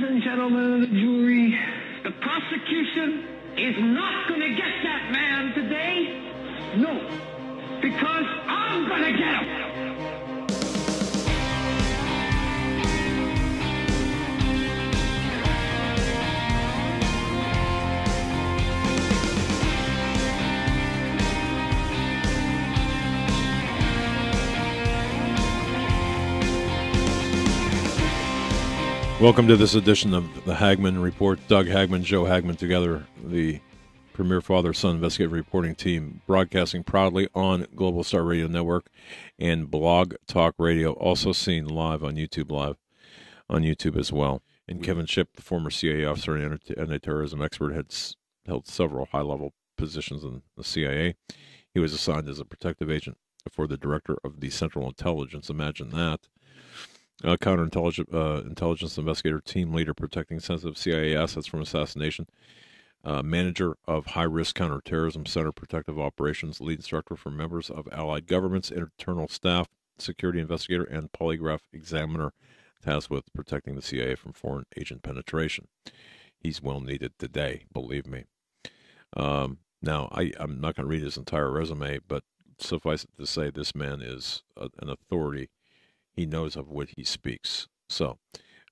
and gentlemen of the jury, the prosecution is not going to get that man today. No, because I'm going to get him. Welcome to this edition of the Hagmann Report. Doug Hagmann, Joe Hagmann together, the premier father-son investigative reporting team, broadcasting proudly on Global Star Radio Network and Blog Talk Radio, also seen live on YouTube as well. And Kevin Shipp, the former CIA officer and anti-terrorism expert, had held several high-level positions in the CIA. He was assigned as a protective agent for the director of the Central Intelligence. Imagine that. Counterintelligence investigator, team leader protecting sensitive CIA assets from assassination, manager of high-risk counterterrorism center protective operations, lead instructor for members of allied governments, internal staff, security investigator, and polygraph examiner tasked with protecting the CIA from foreign agent penetration. He's well needed today, believe me. Now, I'm not going to read his entire resume, but suffice it to say this man is an authority. He knows of what he speaks. So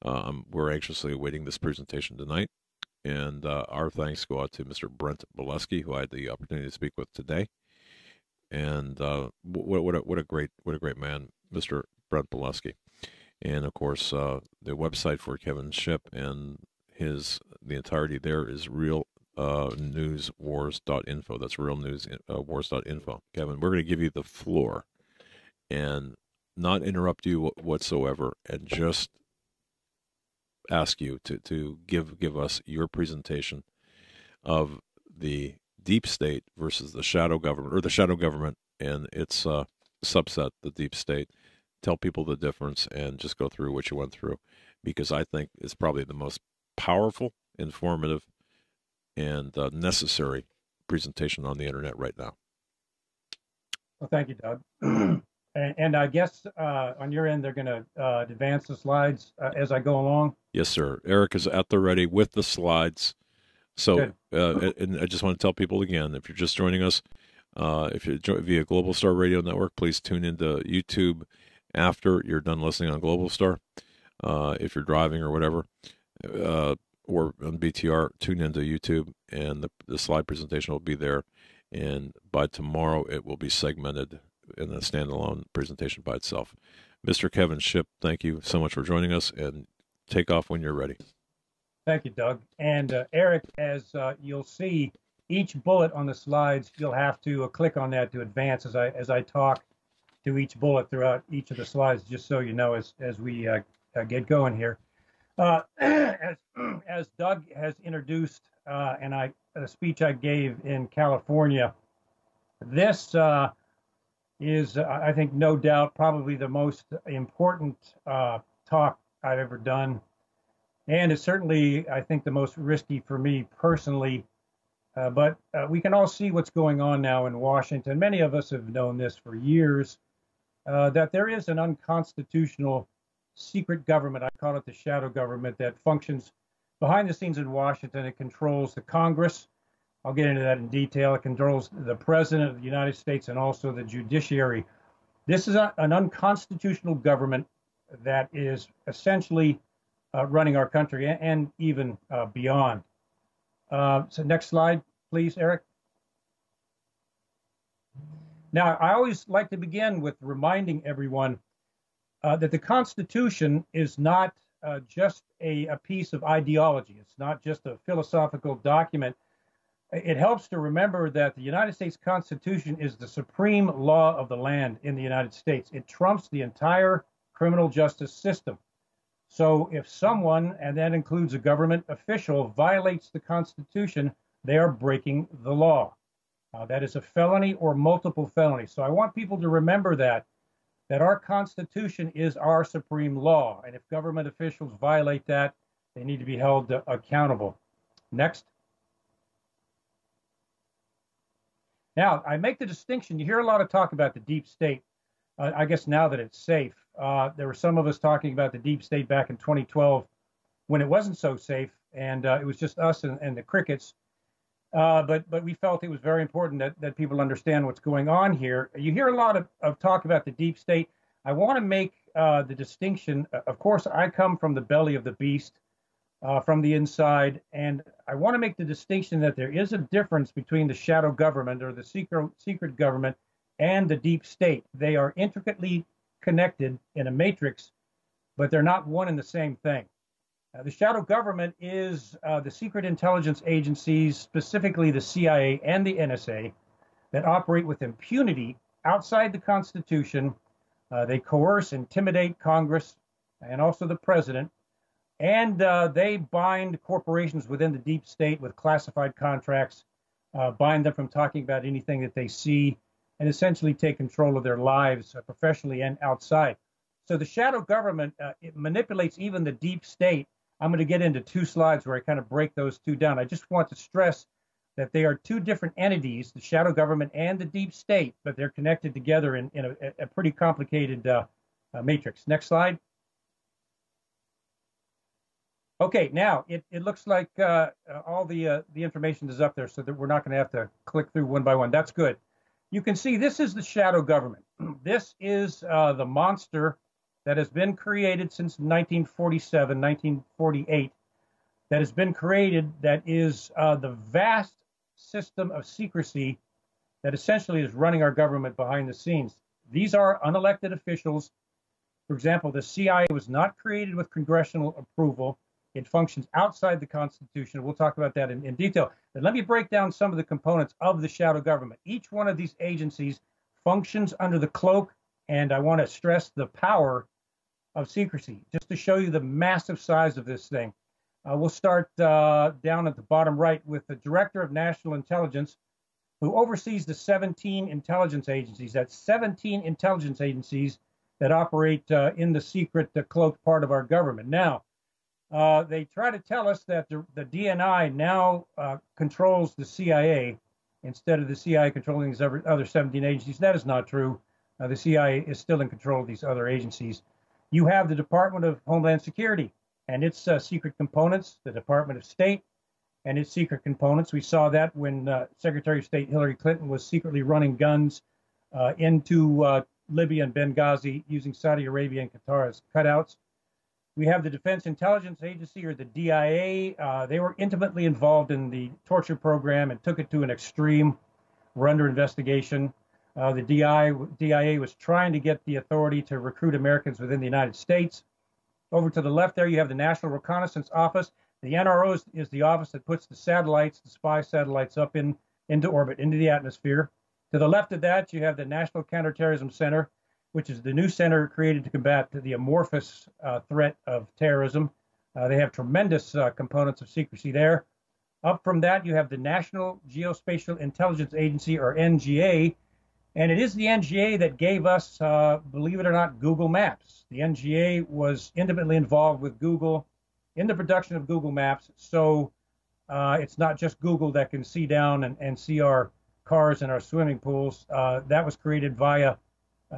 we're anxiously awaiting this presentation tonight. And our thanks go out to Mr. Brent Bolesky, who I had the opportunity to speak with today. And what a great man, Mr. Brent Bolesky. And of course, the website for Kevin Shipp and the entirety there is realnewswars.info. That's realnewswars.info. Kevin, we're going to give you the floor and not interrupt you whatsoever, and just ask you to give us your presentation of the deep state versus the shadow government, or the shadow government and its subset, the deep state. Tell people the difference and just go through what you went through, because I think it's probably the most powerful, informative, and necessary presentation on the internet right now. Well, thank you, Doug. And I guess on your end, they're going to advance the slides as I go along? Yes, sir. Eric is at the ready with the slides. So, and I just want to tell people again, if you're just joining us, if you're via Global Star Radio Network, please tune into YouTube after you're done listening on Global Star. If you're driving or whatever, or on BTR, tune into YouTube, and the slide presentation will be there. And by tomorrow, it will be segmented in a standalone presentation by itself. Mr. Kevin Shipp, thank you so much for joining us, and take off when you're ready. Thank you, Doug. And Eric, as you'll see, each bullet on the slides, you'll have to click on that to advance as I talk to each bullet throughout each of the slides, just so you know as we get going here. As Doug has introduced, and the speech I gave in California, this is, I think, no doubt, probably the most important talk I've ever done. And it's certainly, I think, the most risky for me personally. But we can all see what's going on now in Washington. Many of us have known this for years, that there is an unconstitutional secret government, I call it the shadow government, that functions behind the scenes in Washington. It controls the Congress. I'll get into that in detail. It controls the President of the United States and also the judiciary. This is an unconstitutional government that is essentially running our country and even beyond. So next slide, please, Eric. Now, I always like to begin with reminding everyone that the Constitution is not just a piece of ideology. It's not just a philosophical document. It helps to remember that the United States Constitution is the supreme law of the land in the United States. It trumps the entire criminal justice system. So if someone, and that includes a government official, violates the Constitution, they are breaking the law. That is a felony or multiple felonies. So I want people to remember that our Constitution is our supreme law. And if government officials violate that, they need to be held accountable. Next. Now, I make the distinction. You hear a lot of talk about the deep state. I guess now that it's safe, there were some of us talking about the deep state back in 2012 when it wasn't so safe, and it was just us and the crickets. But we felt it was very important that people understand what's going on here. You hear a lot of talk about the deep state. I want to make the distinction. Of course, I come from the belly of the beast, from the inside, and I want to make the distinction that there is a difference between the shadow government or the secret government and the deep state. They are intricately connected in a matrix, but they're not one and the same thing. The shadow government is the secret intelligence agencies, specifically the CIA and the NSA, that operate with impunity outside the Constitution. They coerce, intimidate Congress and also the president, and they bind corporations within the deep state with classified contracts, bind them from talking about anything that they see, and essentially take control of their lives professionally and outside. So the shadow government, it manipulates even the deep state. I'm going to get into 2 slides where I kind of break those 2 down. I just want to stress that they are 2 different entities, the shadow government and the deep state, but they're connected together in a pretty complicated matrix. Next slide. Okay, now it looks like all the information is up there, so that we're not going to have to click through one by one. That's good. You can see this is the shadow government. This is the monster that has been created since 1947, 1948, that has been created, that is the vast system of secrecy that essentially is running our government behind the scenes. These are unelected officials. For example, the CIA was not created with congressional approval. It functions outside the Constitution. We'll talk about that in detail. But let me break down some of the components of the shadow government. Each one of these agencies functions under the cloak, and I want to stress the power of secrecy, just to show you the massive size of this thing. We'll start down at the bottom right with the Director of National Intelligence, who oversees the 17 intelligence agencies. That's 17 intelligence agencies that operate in the secret, the cloaked part of our government. Now, they try to tell us that the DNI now controls the CIA instead of the CIA controlling these other 17 agencies. That is not true. The CIA is still in control of these other agencies. You have the Department of Homeland Security and its secret components, the Department of State and its secret components. We saw that when Secretary of State Hillary Clinton was secretly running guns into Libya and Benghazi using Saudi Arabia and Qatar as cutouts. We have the Defense Intelligence Agency, or the DIA. They were intimately involved in the torture program and took it to an extreme. We're under investigation. The DIA was trying to get the authority to recruit Americans within the United States. Over to the left there, you have the National Reconnaissance Office. The NRO is the office that puts the satellites, the spy satellites, up into orbit, into the atmosphere. To the left of that, you have the National Counterterrorism Center, which is the new center created to combat the amorphous threat of terrorism. They have tremendous components of secrecy there. Up from that, you have the National Geospatial Intelligence Agency, or NGA, and it is the NGA that gave us, believe it or not, Google Maps. The NGA was intimately involved with Google in the production of Google Maps, so it's not just Google that can see down and see our cars and our swimming pools. That was created via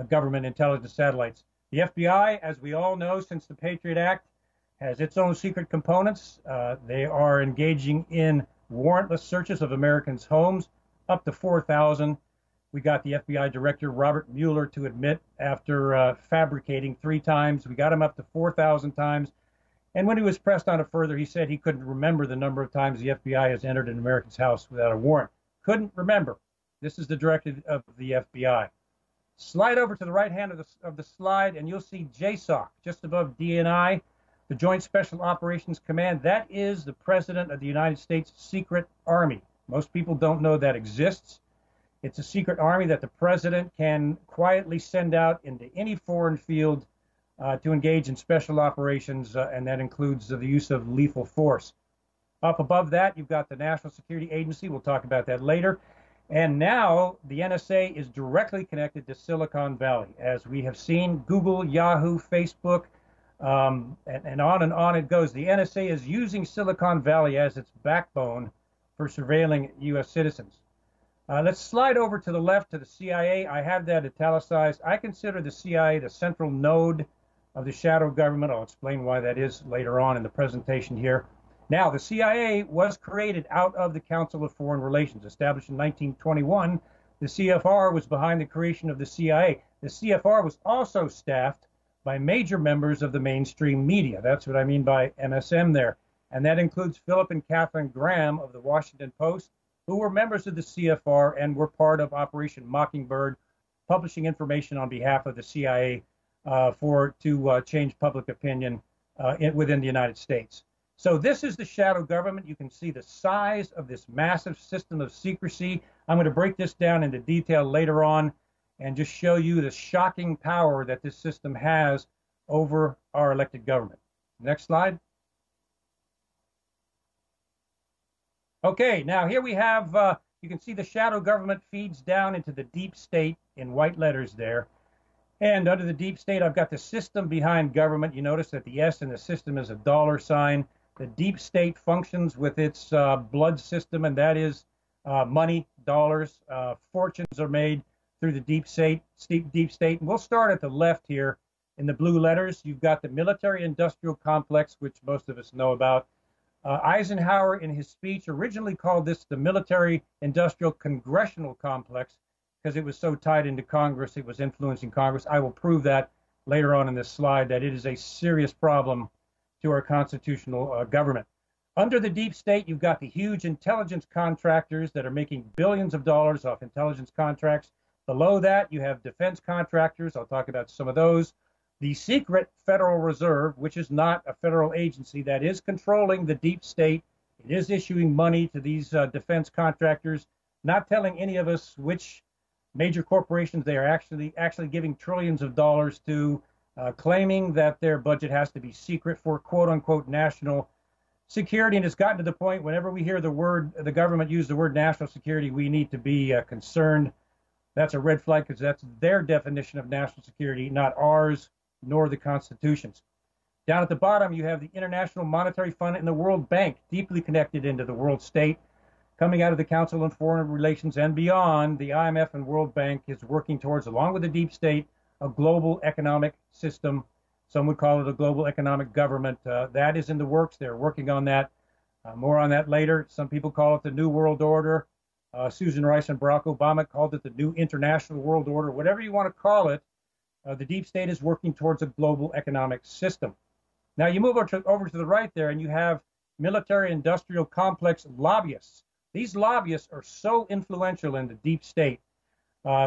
government intelligence satellites. The FBI, as we all know, since the Patriot Act, has its own secret components. They are engaging in warrantless searches of Americans' homes, up to 4,000. We got the FBI Director, Robert Mueller, to admit after fabricating 3 times. We got him up to 4,000 times. And when he was pressed on it further, he said he couldn't remember the number of times the FBI has entered an American's house without a warrant. Couldn't remember. This is the directive of the FBI. Slide over to the right hand of the slide, and you'll see JSOC just above DNI, the Joint Special Operations Command. That is the President of the United States Secret Army. Most people don't know that exists. It's a secret army that the president can quietly send out into any foreign field to engage in special operations, and that includes the use of lethal force. Up above that, you've got the National Security Agency. We'll talk about that later. And now the NSA is directly connected to Silicon Valley. As we have seen, Google, Yahoo, Facebook, and on it goes. The NSA is using Silicon Valley as its backbone for surveilling U.S. citizens. Let's slide over to the left to the CIA. I have that italicized. I consider the CIA the central node of the shadow government. I'll explain why that is later on in the presentation here. Now, the CIA was created out of the Council of Foreign Relations. Established in 1921, the CFR was behind the creation of the CIA. The CFR was also staffed by major members of the mainstream media. That's what I mean by MSM there. And that includes Philip and Catherine Graham of the Washington Post, who were members of the CFR and were part of Operation Mockingbird, publishing information on behalf of the CIA to change public opinion within the United States. So this is the shadow government. You can see the size of this massive system of secrecy. I'm going to break this down into detail later on and just show you the shocking power that this system has over our elected government. Next slide. Okay, now here we have, you can see the shadow government feeds down into the deep state in white letters there. And under the deep state, I've got the system behind government. You notice that the S in the system is a dollar sign. The deep state functions with its blood system, and that is money, dollars. Fortunes are made through the deep state. And we'll start at the left here in the blue letters. You've got the military-industrial complex, which most of us know about. Eisenhower, in his speech, originally called this the military-industrial congressional complex because it was so tied into Congress, it was influencing Congress. I will prove that later on in this slide, that it is a serious problem to our constitutional government. Under the deep state, you've got the huge intelligence contractors that are making billions of dollars off intelligence contracts. Below that, you have defense contractors. I'll talk about some of those. The secret Federal Reserve, which is not a federal agency, that is controlling the deep state. It is issuing money to these defense contractors, not telling any of us which major corporations they are actually giving trillions of dollars to, claiming that their budget has to be secret for quote-unquote national security. And it's gotten to the point whenever we hear the government use the word national security, we need to be concerned. That's a red flag because that's their definition of national security, not ours, nor the Constitution's. Down at the bottom, you have the International Monetary Fund and the World Bank, deeply connected into the world state. Coming out of the Council on Foreign Relations and beyond, the IMF and World Bank is working towards, along with the deep state, a global economic system. Some would call it a global economic government. That is in the works. They're working on that. More on that later. Some people call it the New World Order. Susan Rice and Barack Obama called it the New International World Order. Whatever you want to call it, the deep state is working towards a global economic system. Now you move over to the right there, and you have military-industrial complex lobbyists. These lobbyists are so influential in the deep state.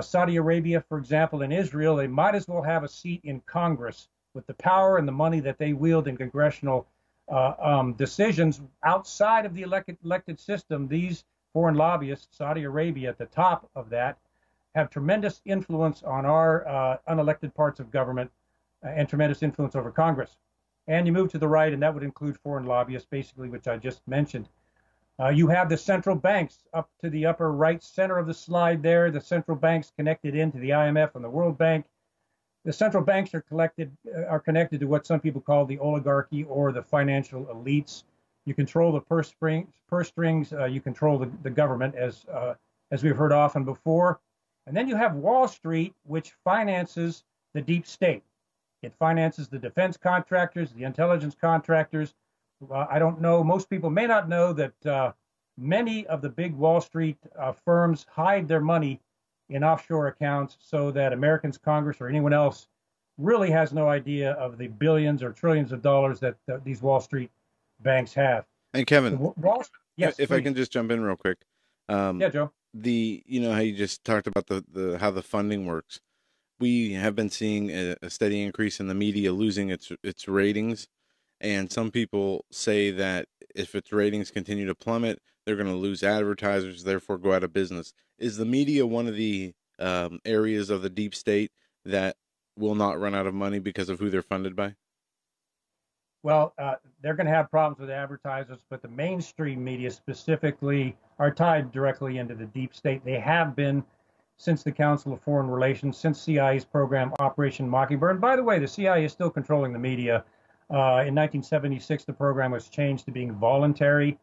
Saudi Arabia, for example, and Israel, they might as well have a seat in Congress with the power and the money that they wield in congressional decisions outside of the elected system. These foreign lobbyists, Saudi Arabia at the top of that, have tremendous influence on our unelected parts of government and tremendous influence over Congress. And you move to the right, and that would include foreign lobbyists, basically, which I just mentioned. You have the central banks up to the upper right center of the slide there. The central banks connected into the IMF and the World Bank. The central banks are connected to what some people call the oligarchy or the financial elites. You control the purse strings. You control the government, as we've heard often before. And then you have Wall Street, which finances the deep state. It finances the defense contractors, the intelligence contractors. I don't know, most people may not know that many of the big Wall Street firms hide their money in offshore accounts so that Americans, Congress, or anyone else really has no idea of the billions or trillions of dollars that these Wall Street banks have. And Kevin, yes, if please. I can just jump in real quick. Yeah, Joe. You know how you just talked about the how the funding works. We have been seeing a steady increase in the media losing its ratings. And some people say that if its ratings continue to plummet, they're going to lose advertisers, therefore go out of business. Is the media one of the areas of the deep state that will not run out of money because of who they're funded by? Well, they're going to have problems with advertisers, but the mainstream media specifically are tied directly into the deep state. They have been since the Council of Foreign Relations, since CIA's program Operation Mockingbird. And by the way, the CIA is still controlling the media. In 1976, the program was changed to being voluntary,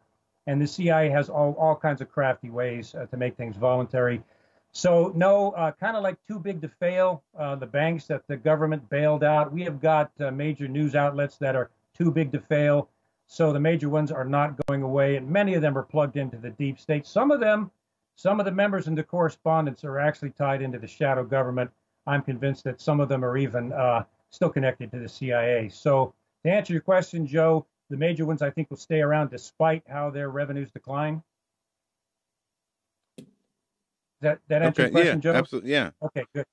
and the CIA has all kinds of crafty ways to make things voluntary. So no, kind of like too big to fail, the banks that the government bailed out. We have got major news outlets that are too big to fail. So the major ones are not going away, and many of them are plugged into the deep state. Some of the members in the correspondence are actually tied into the shadow government. I'm convinced that some of them are even still connected to the CIA. So to answer your question, Joe, the major ones I think will stay around despite how their revenues decline. That answer your question, Joe? Absolutely, yeah. Okay, good.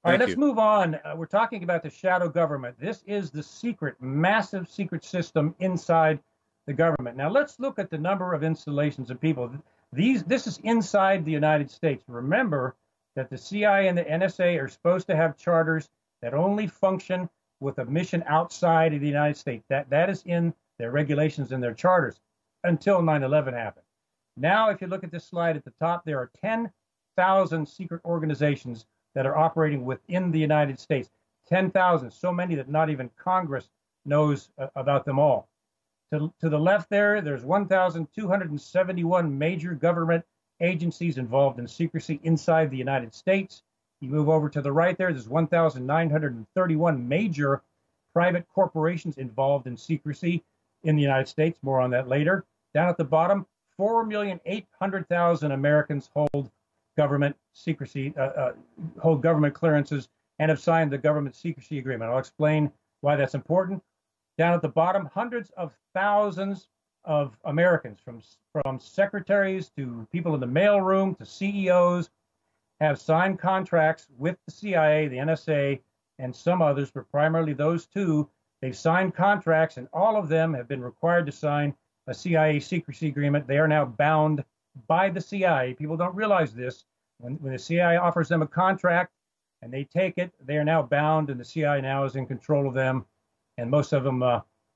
All right, Thank let's you. move on. We're talking about the shadow government. This is the secret, massive secret system inside the government. Now let's look at the number of installations of people. This is inside the United States. Remember that the CIA and the NSA are supposed to have charters that only function with a mission outside of the United States. That is in their regulations and their charters until 9/11 happened. Now, if you look at this slide at the top, there are 10,000 secret organizations that are operating within the United States. 10,000, so many that not even Congress knows about them all. To the left there's 1,271 major government agencies involved in secrecy inside the United States. You move over to the right there's 1,931 major private corporations involved in secrecy in the United States. More on that later. Down at the bottom, 4,800,000 Americans hold government secrecy, hold government clearances, and have signed the government secrecy agreement. I'll explain why that's important. Down at the bottom, hundreds of thousands of Americans, from secretaries to people in the mailroom to CEOs, have signed contracts with the CIA, the NSA, and some others, but primarily those two. They've signed contracts, and all of them have been required to sign a CIA secrecy agreement. They are now bound by the CIA. People don't realize this. When the CIA offers them a contract and they take it, they are now bound, and the CIA now is in control of them. And most of them,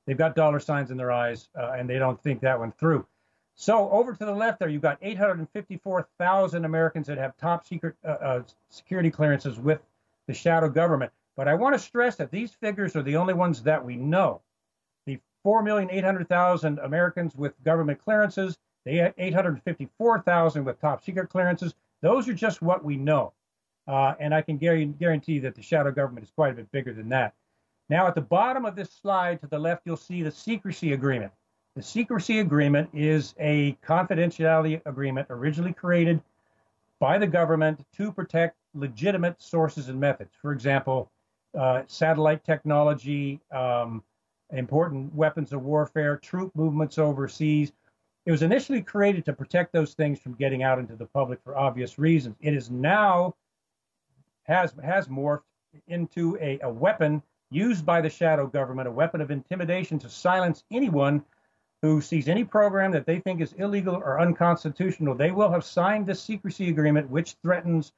they've got dollar signs in their eyes, and they don't think that one through. So over to the left there, you've got 854,000 Americans that have top secret security clearances with the shadow government. But I want to stress that these figures are the only ones that we know. The 4,800,000 Americans with government clearances, the 854,000 with top secret clearances, those are just what we know. And I can guarantee that the shadow government is quite a bit bigger than that. Now, at the bottom of this slide to the left, you'll see the secrecy agreement. The secrecy agreement is a confidentiality agreement originally created by the government to protect legitimate sources and methods. For example, satellite technology, important weapons of warfare, troop movements overseas. It was initially created to protect those things from getting out into the public for obvious reasons. It is now has morphed into a weapon used by the shadow government, a weapon of intimidation to silence anyone who sees any program that they think is illegal or unconstitutional. They will have signed this secrecy agreement, which threatens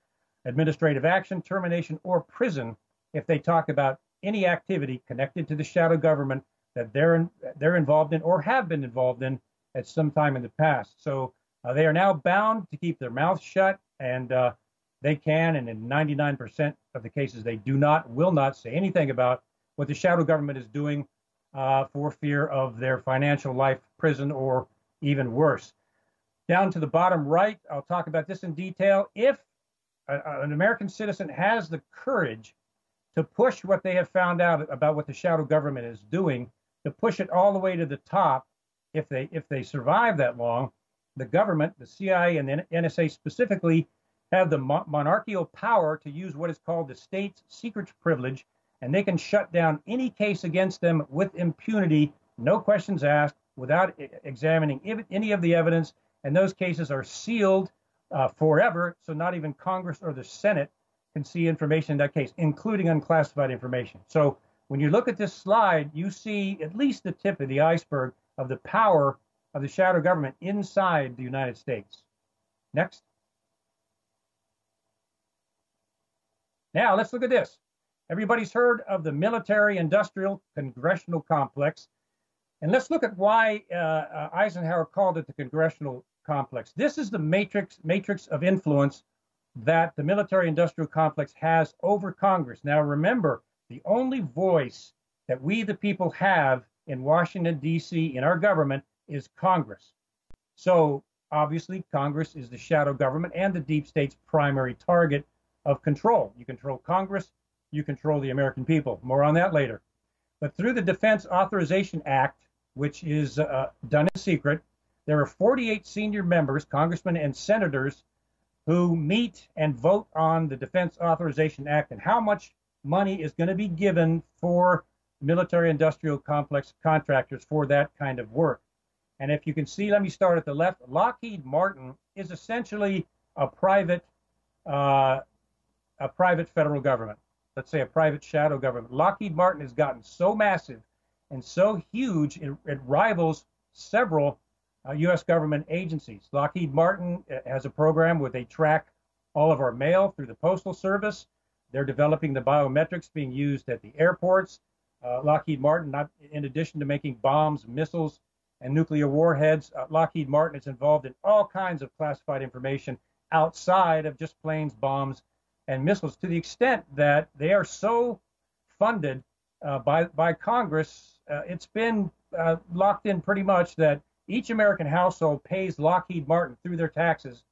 administrative action, termination, or prison if they talk about any activity connected to the shadow government that they're involved in or have been involved in at some time in the past. So they are now bound to keep their mouths shut, and they can, and in 99% of the cases, they will not say anything about what the shadow government is doing for fear of their financial life, prison, or even worse. Down to the bottom right, I'll talk about this in detail. If an American citizen has the courage to push what they have found out about what the shadow government is doing, to push it all the way to the top, if they survive that long, the government, the CIA and the NSA specifically, have the monarchical power to use what is called the state's secrets privilege, and they can shut down any case against them with impunity, no questions asked, without examining any of the evidence, and those cases are sealed forever, so not even Congress or the Senate can see information in that case, including unclassified information. So when you look at this slide, you see at least the tip of the iceberg of the power of the shadow government inside the United States. Next. Now let's look at this. Everybody's heard of the military-industrial congressional complex. And let's look at why Eisenhower called it the congressional complex. This is the matrix of influence that the military-industrial complex has over Congress. Now remember, the only voice that we the people have in Washington, D.C., in our government, is Congress. So obviously, Congress is the shadow government and the deep state's primary target of control. You control Congress, you control the American people. More on that later. But through the Defense Authorization Act, which is done in secret, there are 48 senior members, congressmen and senators, who meet and vote on the Defense Authorization Act and how much money is going to be given for military-industrial complex contractors for that kind of work. And if you can see, let me start at the left. Lockheed Martin is essentially a private federal government. Let's say a private shadow government. Lockheed Martin has gotten so massive and so huge, it rivals several U.S. government agencies. Lockheed Martin has a program where they track all of our mail through the Postal Service. They're developing the biometrics being used at the airports. Lockheed Martin, in addition to making bombs, missiles, and nuclear warheads, Lockheed Martin is involved in all kinds of classified information outside of just planes, bombs, and missiles, to the extent that they are so funded by Congress. It's been locked in pretty much that each American household pays Lockheed Martin through their taxes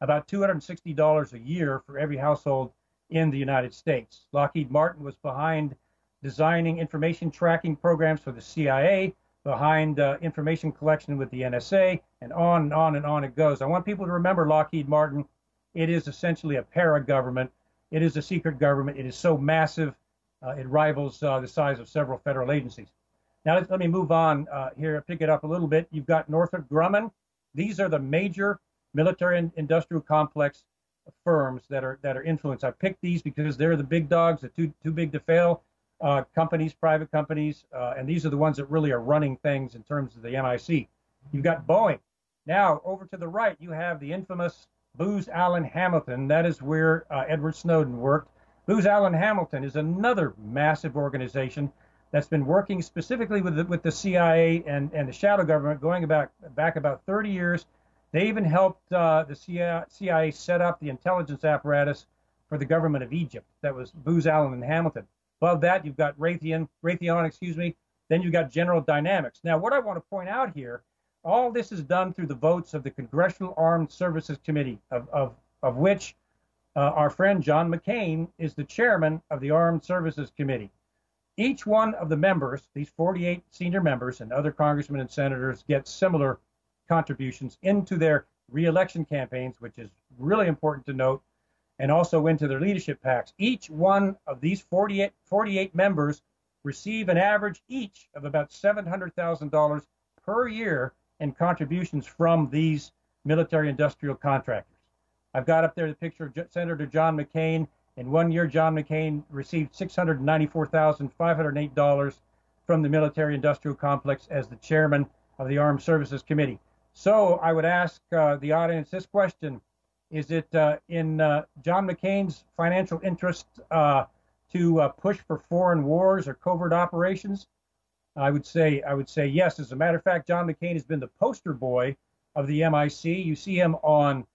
about $260 a year for every household in the United States. Lockheed Martin was behind designing information tracking programs for the CIA, behind information collection with the NSA, and on and on and on it goes. I want people to remember Lockheed Martin. It is essentially a para-government. It is a secret government. It is so massive, it rivals the size of several federal agencies. Now, let me move on here, pick it up a little bit. You've got Northrop Grumman. These are the major military and industrial complex firms that are influenced. I picked these because they're the big dogs, the too big to fail companies, private companies, and these are the ones that really are running things in terms of the MIC. You've got Boeing. Now, over to the right, you have the infamous Booz Allen Hamilton. That is where Edward Snowden worked. Booz Allen Hamilton is another massive organization that's been working specifically with the CIA and the shadow government going back about 30 years. They even helped the CIA set up the intelligence apparatus for the government of Egypt. That was Booz Allen and Hamilton. Above that, you've got Raytheon, then you've got General Dynamics. Now, what I want to point out here, all this is done through the votes of the Congressional Armed Services Committee, of which our friend John McCain is the chairman of the Armed Services Committee. Each one of the members, these 48 senior members and other congressmen and senators, get similar contributions into their re-election campaigns, which is really important to note, and also into their leadership PACs. Each one of these 48 members receive an average each of about $700,000 per year in contributions from these military industrial contractors. I've got up there the picture of Senator John McCain. In 1 year, John McCain received $694,508 from the military industrial complex as the chairman of the Armed Services Committee. So I would ask the audience this question: is it in John McCain's financial interest to push for foreign wars or covert operations? I would say yes. As a matter of fact, John McCain has been the poster boy of the MIC. You see him on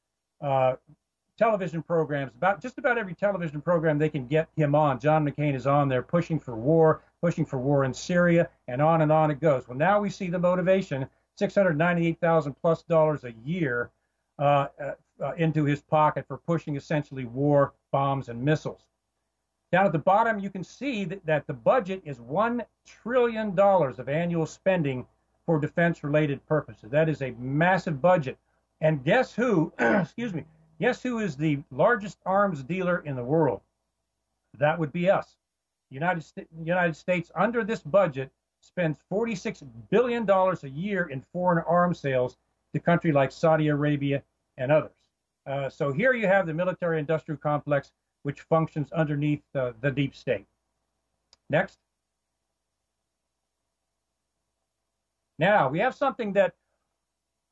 television programs, just about every television program they can get him on. John McCain is on there pushing for war in Syria, and on it goes. Well, now we see the motivation, $698,000 plus a year into his pocket for pushing essentially war, bombs, and missiles. Down at the bottom, you can see that the budget is $1 trillion of annual spending for defense-related purposes. That is a massive budget. And guess who, guess who is the largest arms dealer in the world? That would be us. The United States, under this budget, spends $46 billion a year in foreign arms sales to countries like Saudi Arabia and others. So here you have the military-industrial complex, which functions underneath the deep state. Next. Now, we have something that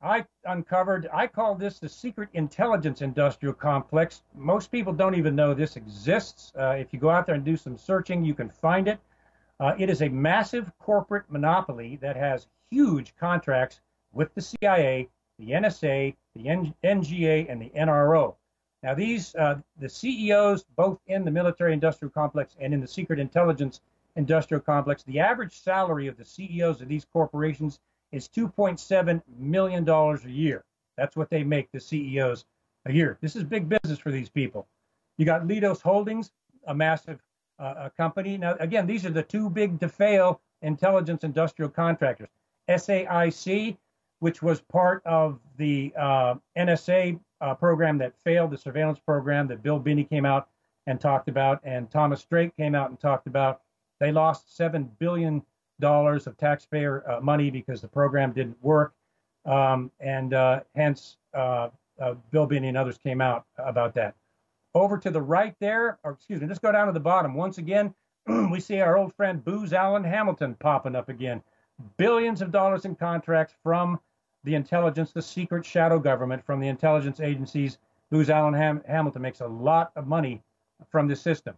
I uncovered. I call this the secret intelligence industrial complex. Most people don't even know this exists. If you go out there and do some searching, you can find it. It is a massive corporate monopoly that has huge contracts with the CIA, the NSA, the NGA, and the NRO. Now, these the CEOs, both in the military industrial complex and in the secret intelligence industrial complex, the average salary of the CEOs of these corporations is $2.7 million a year. That's what they make, the CEOs, a year. This is big business for these people. You got Leidos Holdings, a massive company. Now, again, these are the two big to fail intelligence industrial contractors. SAIC, which was part of the NSA program that failed, the surveillance program that Bill Binney came out and talked about, and Thomas Drake came out and talked about. They lost $7 billion of taxpayer money because the program didn't work, and hence Bill Binney and others came out about that. Over to the right there, or excuse me, let's go down to the bottom. Once again, we see our old friend Booz Allen Hamilton popping up again. Billions of dollars in contracts from the intelligence, the secret shadow government, from the intelligence agencies. Booz Allen Hamilton makes a lot of money from this system.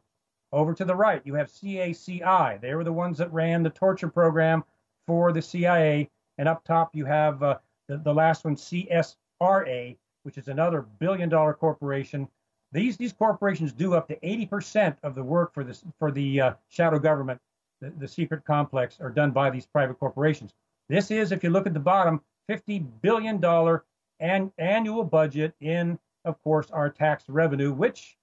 Over to the right, you have CACI. They were the ones that ran the torture program for the CIA. And up top, you have the last one, CSRA, which is another billion-dollar corporation. These corporations do up to 80% of the work for the shadow government, the secret complex, are done by these private corporations. This is, if you look at the bottom, $50 billion annual budget in, of course, our tax revenue, which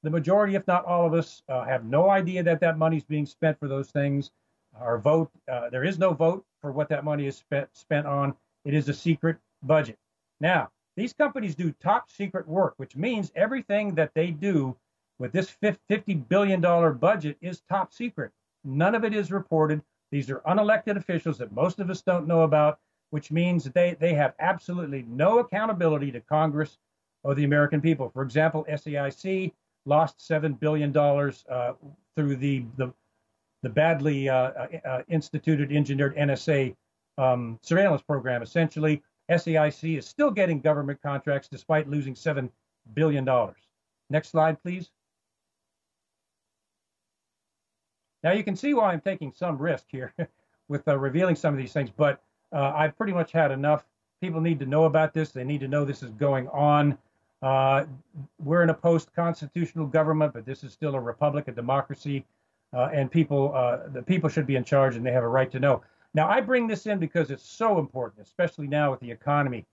the majority, if not all of us, have no idea that money is being spent for those things. Our vote, there is no vote for what that money is spent on. It is a secret budget. Now, these companies do top secret work, which means everything that they do with this $50 billion budget is top secret. None of it is reported. These are unelected officials that most of us don't know about, which means that they have absolutely no accountability to Congress or the American people. For example, SAIC lost $7 billion through the badly instituted, engineered NSA surveillance program. Essentially, SAIC is still getting government contracts despite losing $7 billion. Next slide, please. Now you can see why I'm taking some risk here with revealing some of these things, but I've pretty much had enough. People need to know about this. They need to know this is going on. We're in a post-constitutional government, but this is still a republic, a democracy, and the people should be in charge, and they have a right to know. Now, I bring this in because it's so important, especially now with the economy.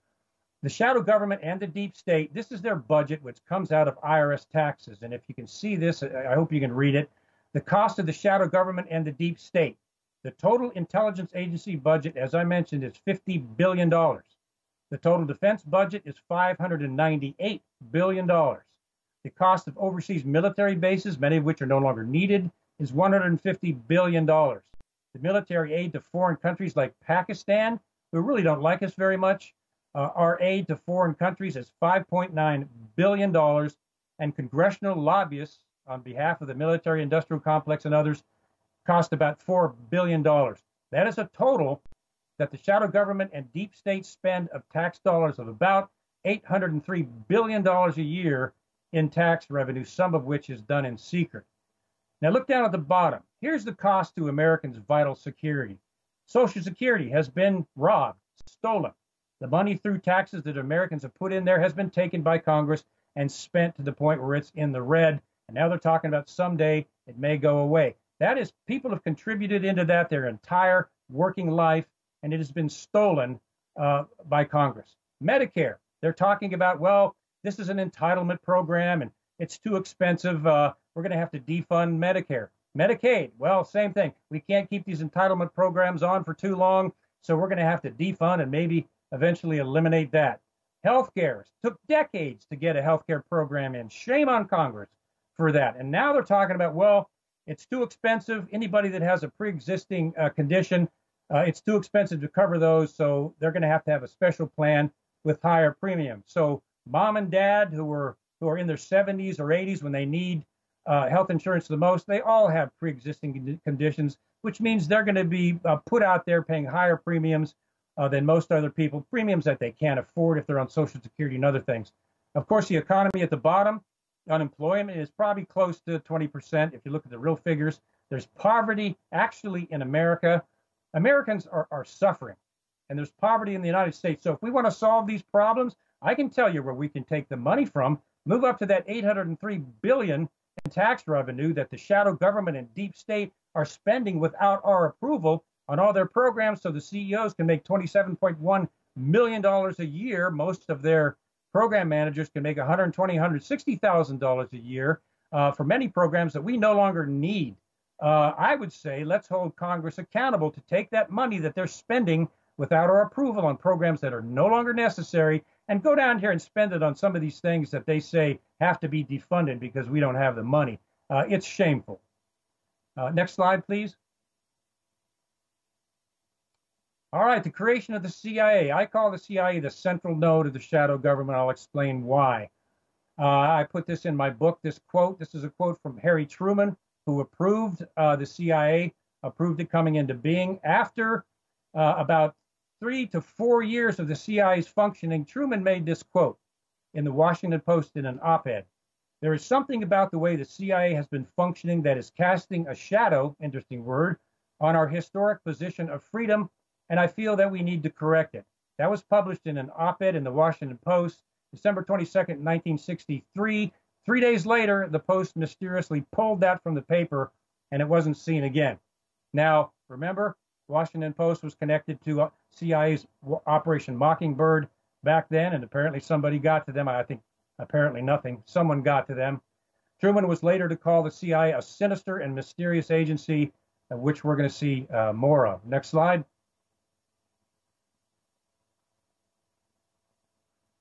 The shadow government and the deep state, this is their budget, which comes out of IRS taxes. And if you can see this, I hope you can read it. The cost of the shadow government and the deep state. The total intelligence agency budget, as I mentioned, is $50 billion. The total defense budget is $598 billion. The cost of overseas military bases, many of which are no longer needed, is $150 billion. The military aid to foreign countries like Pakistan, who really don't like us very much, our aid to foreign countries is $5.9 billion, and congressional lobbyists on behalf of the military industrial complex and others cost about $4 billion. That is a total that the shadow government and deep state spend of tax dollars of about $803 billion a year in tax revenue, some of which is done in secret. Now look down at the bottom. Here's the cost to Americans' vital security. Social Security has been robbed, stolen. The money through taxes that Americans have put in there has been taken by Congress and spent to the point where it's in the red. And now they're talking about someday it may go away. That is, people have contributed into that their entire working life, and it has been stolen by Congress. Medicare, they're talking about, well, this is an entitlement program and it's too expensive. We're going to have to defund Medicare. Medicaid, well, same thing. We can't keep these entitlement programs on for too long, so we're going to have to defund and maybe eventually eliminate that. Healthcare, took decades to get a healthcare program in. Shame on Congress for that. And now they're talking about, well, it's too expensive. Anybody that has a pre-existing condition, it's too expensive to cover those, so they're going to have a special plan with higher premiums. So mom and dad who are in their 70s or 80s when they need health insurance the most, they all have pre-existing conditions, which means they're going to be put out there paying higher premiums than most other people, premiums that they can't afford if they're on Social Security and other things. Of course, the economy at the bottom, unemployment is probably close to 20%. If you look at the real figures, there's poverty actually in America. Americans are suffering, and there's poverty in the United States. So if we want to solve these problems, I can tell you where we can take the money from, move up to that $803 billion in tax revenue that the shadow government and deep state are spending without our approval on all their programs, so the CEOs can make $27.1 million a year. Most of their program managers can make $120,000, $160,000 a year for many programs that we no longer need. I would say let's hold Congress accountable to take that money that they're spending without our approval on programs that are no longer necessary and go down here and spend it on some of these things that they say have to be defunded because we don't have the money. It's shameful. Next slide, please. All right, the creation of the CIA. I call the CIA the central node of the shadow government. I'll explain why. I put this in my book, this quote. This is a quote from Harry Truman, who approved the CIA, approved it coming into being. After about 3 to 4 years of the CIA's functioning, Truman made this quote in the Washington Post in an op-ed. There is something about the way the CIA has been functioning that is casting a shadow, interesting word, on our historic position of freedom, and I feel that we need to correct it. That was published in an op-ed in the Washington Post, December 22nd, 1963. 3 days later, the Post mysteriously pulled that from the paper, and it wasn't seen again. Now, remember, Washington Post was connected to CIA's Operation Mockingbird back then, and apparently somebody got to them. I think apparently nothing. Someone got to them. Truman was later to call the CIA a sinister and mysterious agency, of which we're going to see more of. Next slide.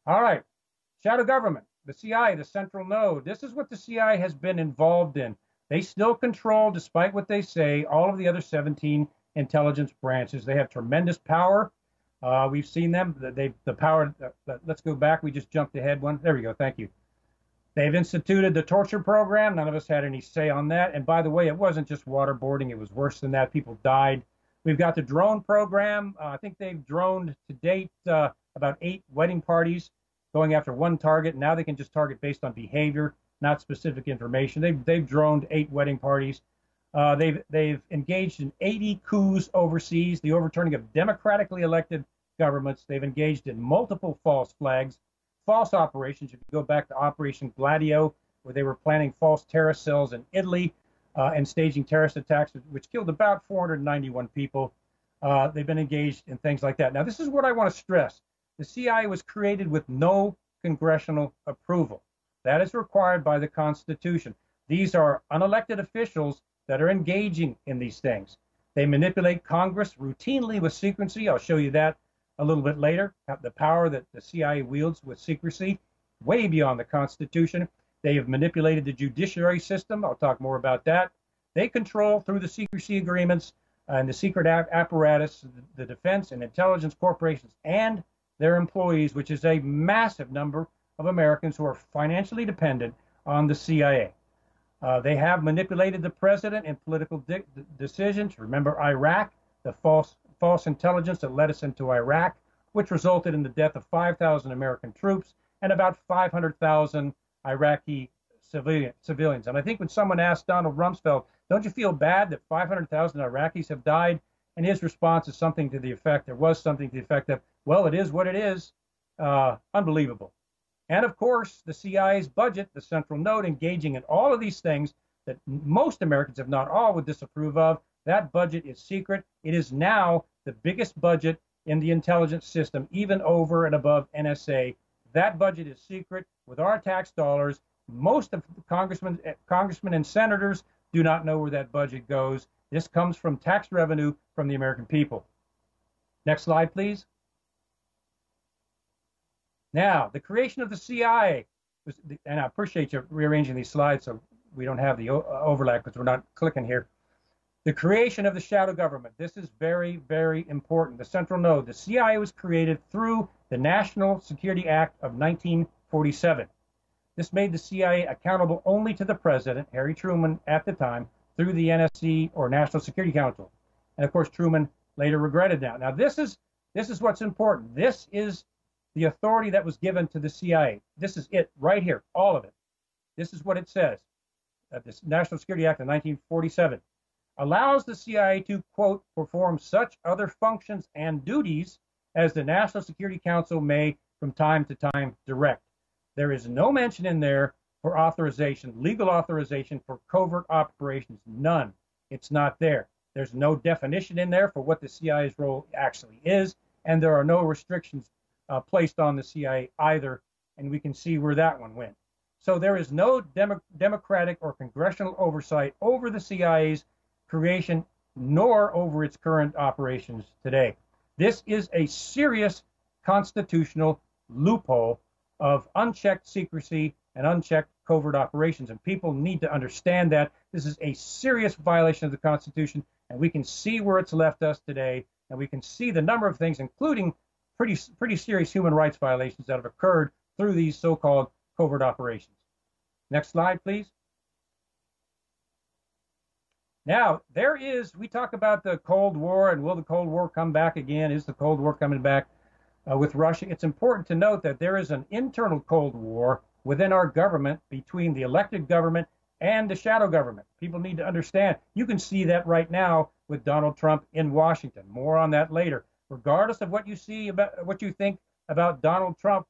All right, shadow government, the CIA, the central node. This is what the CIA has been involved in. They still control, despite what they say, all of the other 17 intelligence branches. They have tremendous power. We've seen them. The power. Let's go back. We just jumped ahead one. There we go. Thank you. They've instituted the torture program. None of us had any say on that. And by the way, it wasn't just waterboarding. It was worse than that. People died. We've got the drone program. I think they've droned to date about 8 wedding parties, going after one target. Now they can just target based on behavior, not specific information. They've droned 8 wedding parties. They've engaged in 80 coups overseas, the overturning of democratically elected governments. They've engaged in multiple false flags, false operations. If you go back to Operation Gladio, where they were planning false terrorist cells in Italy and staging terrorist attacks, which killed about 491 people. They've been engaged in things like that. Now, this is what I want to stress. The CIA was created with no congressional approval. That is required by the Constitution. These are unelected officials that are engaging in these things. They manipulate Congress routinely with secrecy. I'll show you that a little bit later. The power that the CIA wields with secrecy, way beyond the Constitution. They have manipulated the judiciary system. I'll talk more about that. They control, through the secrecy agreements and the secret apparatus, the defense and intelligence corporations and their employees, which is a massive number of Americans who are financially dependent on the CIA. They have manipulated the president in political decisions. Remember Iraq, the false intelligence that led us into Iraq, which resulted in the death of 5,000 American troops and about 500,000 Iraqi civilians. And I think when someone asked Donald Rumsfeld, don't you feel bad that 500,000 Iraqis have died? And his response is something to the effect, there was something to the effect of, well, it is what it is. Unbelievable. And of course, the CIA's budget, the central node, engaging in all of these things that most Americans, if not all, would disapprove of. That budget is secret. It is now the biggest budget in the intelligence system, even over and above NSA. That budget is secret with our tax dollars. Most of the congressmen and senators do not know where that budget goes. This comes from tax revenue from the American people. Next slide, please. Now, the creation of the CIA, and I appreciate you rearranging these slides so we don't have the overlap because we're not clicking here. The creation of the shadow government. This is very, very important. The central node. The CIA was created through the National Security Act of 1947. This made the CIA accountable only to the president, Harry Truman, at the time, through the NSC, or National Security Council. And of course, Truman later regretted that. Now, this is what's important. This is the authority that was given to the CIA. This is it right here, all of it. This is what it says. This National Security Act of 1947 allows the CIA to, quote, perform such other functions and duties as the National Security Council may from time to time direct. There is no mention in there for authorization, legal authorization for covert operations. None. It's not there. There's no definition in there for what the CIA's role actually is. and there are no restrictions placed on the CIA either, and we can see where that one went. So there is no democratic or congressional oversight over the CIA's creation, nor over its current operations today. This is a serious constitutional loophole of unchecked secrecy and unchecked covert operations, and people need to understand that this is a serious violation of the Constitution, and we can see where it's left us today, and we can see the number of things, including pretty serious human rights violations that have occurred through these so-called covert operations. Next slide, please. Now, we talk about the Cold War, and will the Cold War come back again? Is the Cold War coming back with Russia? It's important to note that there is an internal Cold War within our government between the elected government and the shadow government. People need to understand. You can see that right now with Donald Trump in Washington. More on that later. Regardless of what you think about Donald Trump,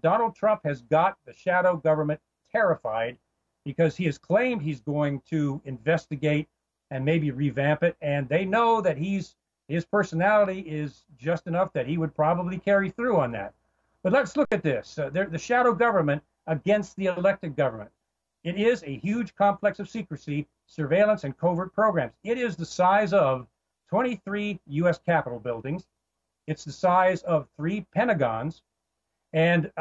Donald Trump has got the shadow government terrified because he has claimed he's going to investigate and maybe revamp it, and they know that his personality is just enough that he would probably carry through on that. But let's look at this. The shadow government against the elected government. It is a huge complex of secrecy, surveillance, and covert programs. It is the size of 23 U.S. Capitol buildings. It's the size of 3 Pentagons. And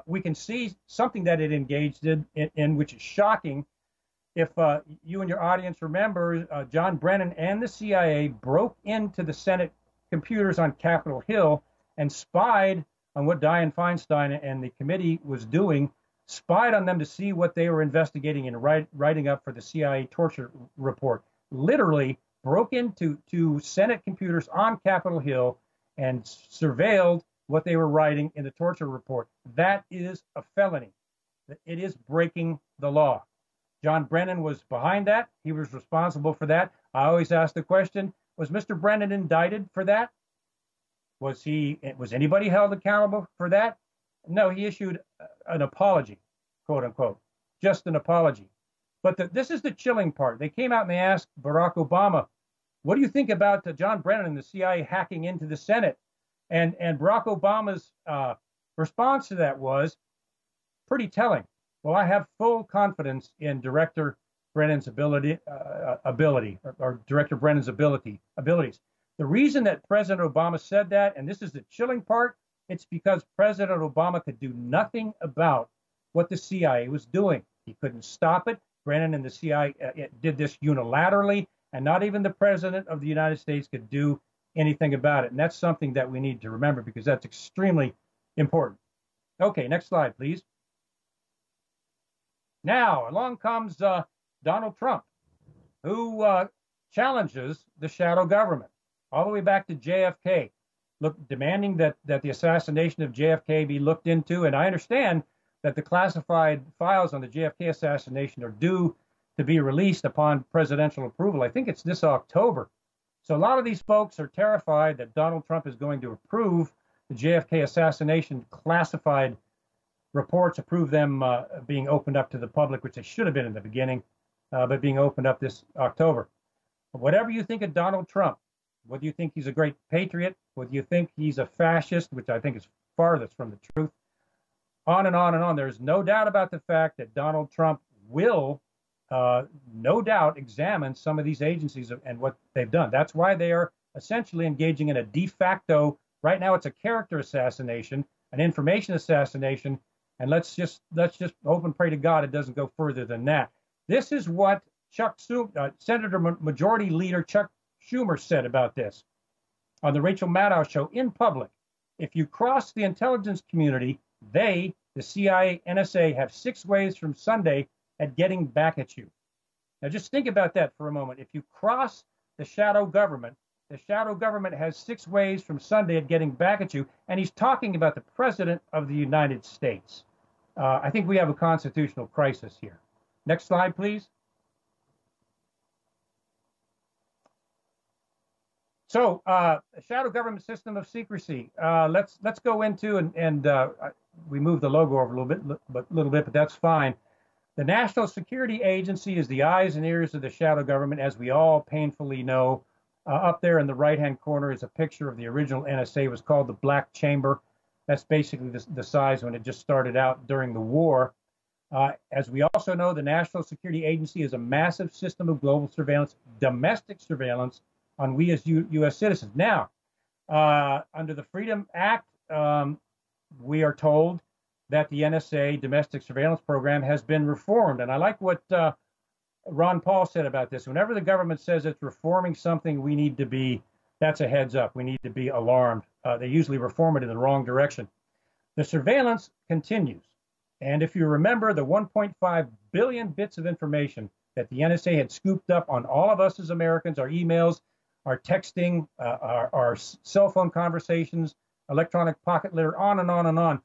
we can see something that it engaged in which is shocking. If you and your audience remember, John Brennan and the CIA broke into the Senate computers on Capitol Hill and spied on what Dianne Feinstein and the committee was doing, spied on them to see what they were investigating and writing up for the CIA torture report. Literally broke into Senate computers on Capitol Hill and surveilled what they were writing in the torture report. That is a felony. It is breaking the law. John Brennan was behind that. He was responsible for that. I always ask the question, was Mr. Brennan indicted for that? Was anybody held accountable for that? No, he issued an apology, quote unquote, just an apology. But this is the chilling part. They came out and they asked Barack Obama, what do you think about John Brennan and the CIA hacking into the Senate? And Barack Obama's response to that was pretty telling. Well, I have full confidence in Director Brennan's abilities. The reason that President Obama said that, and this is the chilling part, it's because President Obama could do nothing about what the CIA was doing. He couldn't stop it. Brennan and the CIA did this unilaterally, and not even the President of the United States could do anything about it. And that's something that we need to remember because that's extremely important. Okay, next slide, please. Now, along comes Donald Trump, who challenges the shadow government all the way back to JFK, demanding that the assassination of JFK be looked into. And I understand that the classified files on the JFK assassination are due to be released upon presidential approval. I think it's this October. So a lot of these folks are terrified that Donald Trump is going to approve the JFK assassination classified reports, approve them being opened up to the public, which they should have been in the beginning, but being opened up this October. But whatever you think of Donald Trump, whether you think he's a great patriot, whether you think he's a fascist, which I think is farthest from the truth, on and on and on, there's no doubt about the fact that Donald Trump will no doubt examine some of these agencies and what they've done. That's why they are essentially engaging in a de facto, right now it's a character assassination, an information assassination, and let's just hope and pray to God it doesn't go further than that. This is what Senator Majority Leader Chuck Schumer said about this on the Rachel Maddow show in public. If you cross the intelligence community, the CIA, NSA, have 6 ways from Sunday at getting back at you. Now just think about that for a moment. If you cross the shadow government has 6 ways from Sunday at getting back at you, and he's talking about the President of the United States. I think we have a constitutional crisis here. Next slide, please. So, shadow government system of secrecy. Let's go into and we moved the logo over a little bit, but that's fine. The National Security Agency is the eyes and ears of the shadow government, as we all painfully know. Up there in the right-hand corner is a picture of the original NSA. It was called the Black Chamber. That's basically the size when it just started out during the war. As we also know, the National Security Agency is a massive system of global surveillance, domestic surveillance on we as U.S. citizens. Now, under the Freedom Act, we are told that the NSA domestic surveillance program has been reformed. And I like what Ron Paul said about this. Whenever the government says it's reforming something, that's a heads up. We need to be alarmed. They usually reform it in the wrong direction. The surveillance continues. And if you remember the 1.5 billion bits of information that the NSA had scooped up on all of us as Americans, our emails, our texting, our cell phone conversations, electronic pocket litter, on and on and on.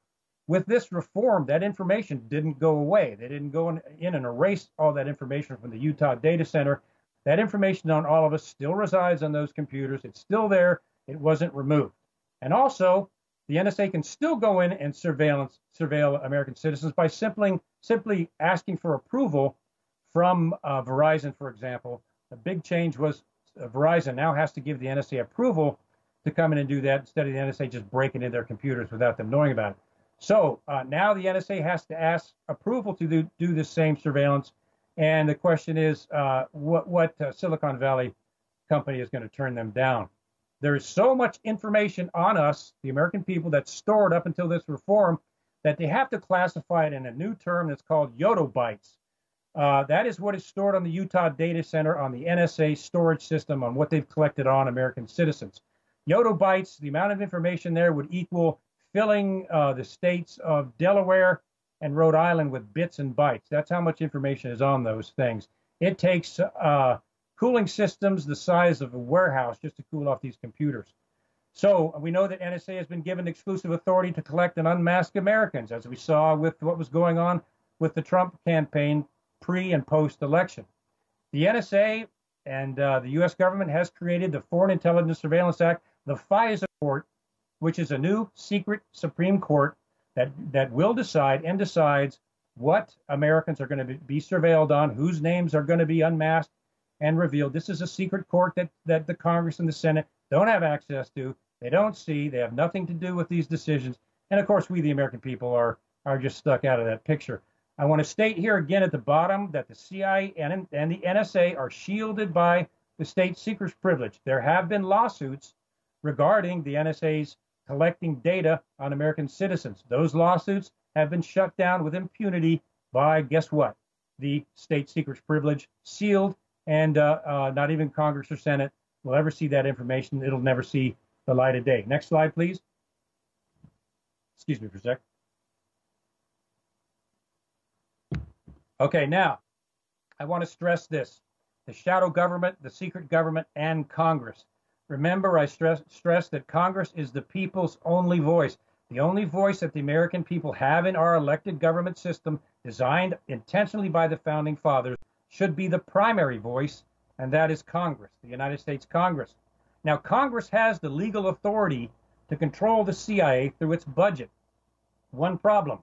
With this reform, that information didn't go away. They didn't go in and erase all that information from the Utah data center. That information on all of us still resides on those computers. It's still there. It wasn't removed. And also, the NSA can still go in and surveil American citizens by simply asking for approval from Verizon, for example. The big change was Verizon now has to give the NSA approval to come in and do that instead of the NSA just breaking into their computers without them knowing about it. So now the NSA has to ask approval to do this same surveillance. And the question is, what Silicon Valley company is going to turn them down? There is so much information on us, the American people, that's stored up until this reform that they have to classify it in a new term that's called yottabytes. That is what is stored on the Utah data center on the NSA storage system on what they've collected on American citizens. Yottabytes, the amount of information there would equal filling the states of Delaware and Rhode Island with bits and bytes. That's how much information is on those things. It takes cooling systems the size of a warehouse just to cool off these computers. So we know that NSA has been given exclusive authority to collect and unmask Americans, as we saw with what was going on with the Trump campaign pre and post-election. The NSA and the U.S. government has created the Foreign Intelligence Surveillance Act, the FISA Court, which is a new secret Supreme Court that will decide and decides what Americans are going to be surveilled on, whose names are going to be unmasked and revealed. This is a secret court that the Congress and the Senate don't have access to. They don't see. They have nothing to do with these decisions. And of course, we, the American people, are just stuck out of that picture. I want to state here again at the bottom that the CIA and the NSA are shielded by the state secrets privilege. There have been lawsuits regarding the NSA's collecting data on American citizens. Those lawsuits have been shut down with impunity by, guess what? The state secrets privilege, sealed, and not even Congress or Senate will ever see that information. It'll never see the light of day. Next slide, please. Excuse me for a sec. Okay, now, I want to stress this. The shadow government, the secret government, and Congress. Remember, I stress that Congress is the people's only voice. The only voice that the American people have in our elected government system, designed intentionally by the founding fathers, should be the primary voice, and that is Congress, the United States Congress. Now, Congress has the legal authority to control the CIA through its budget. One problem.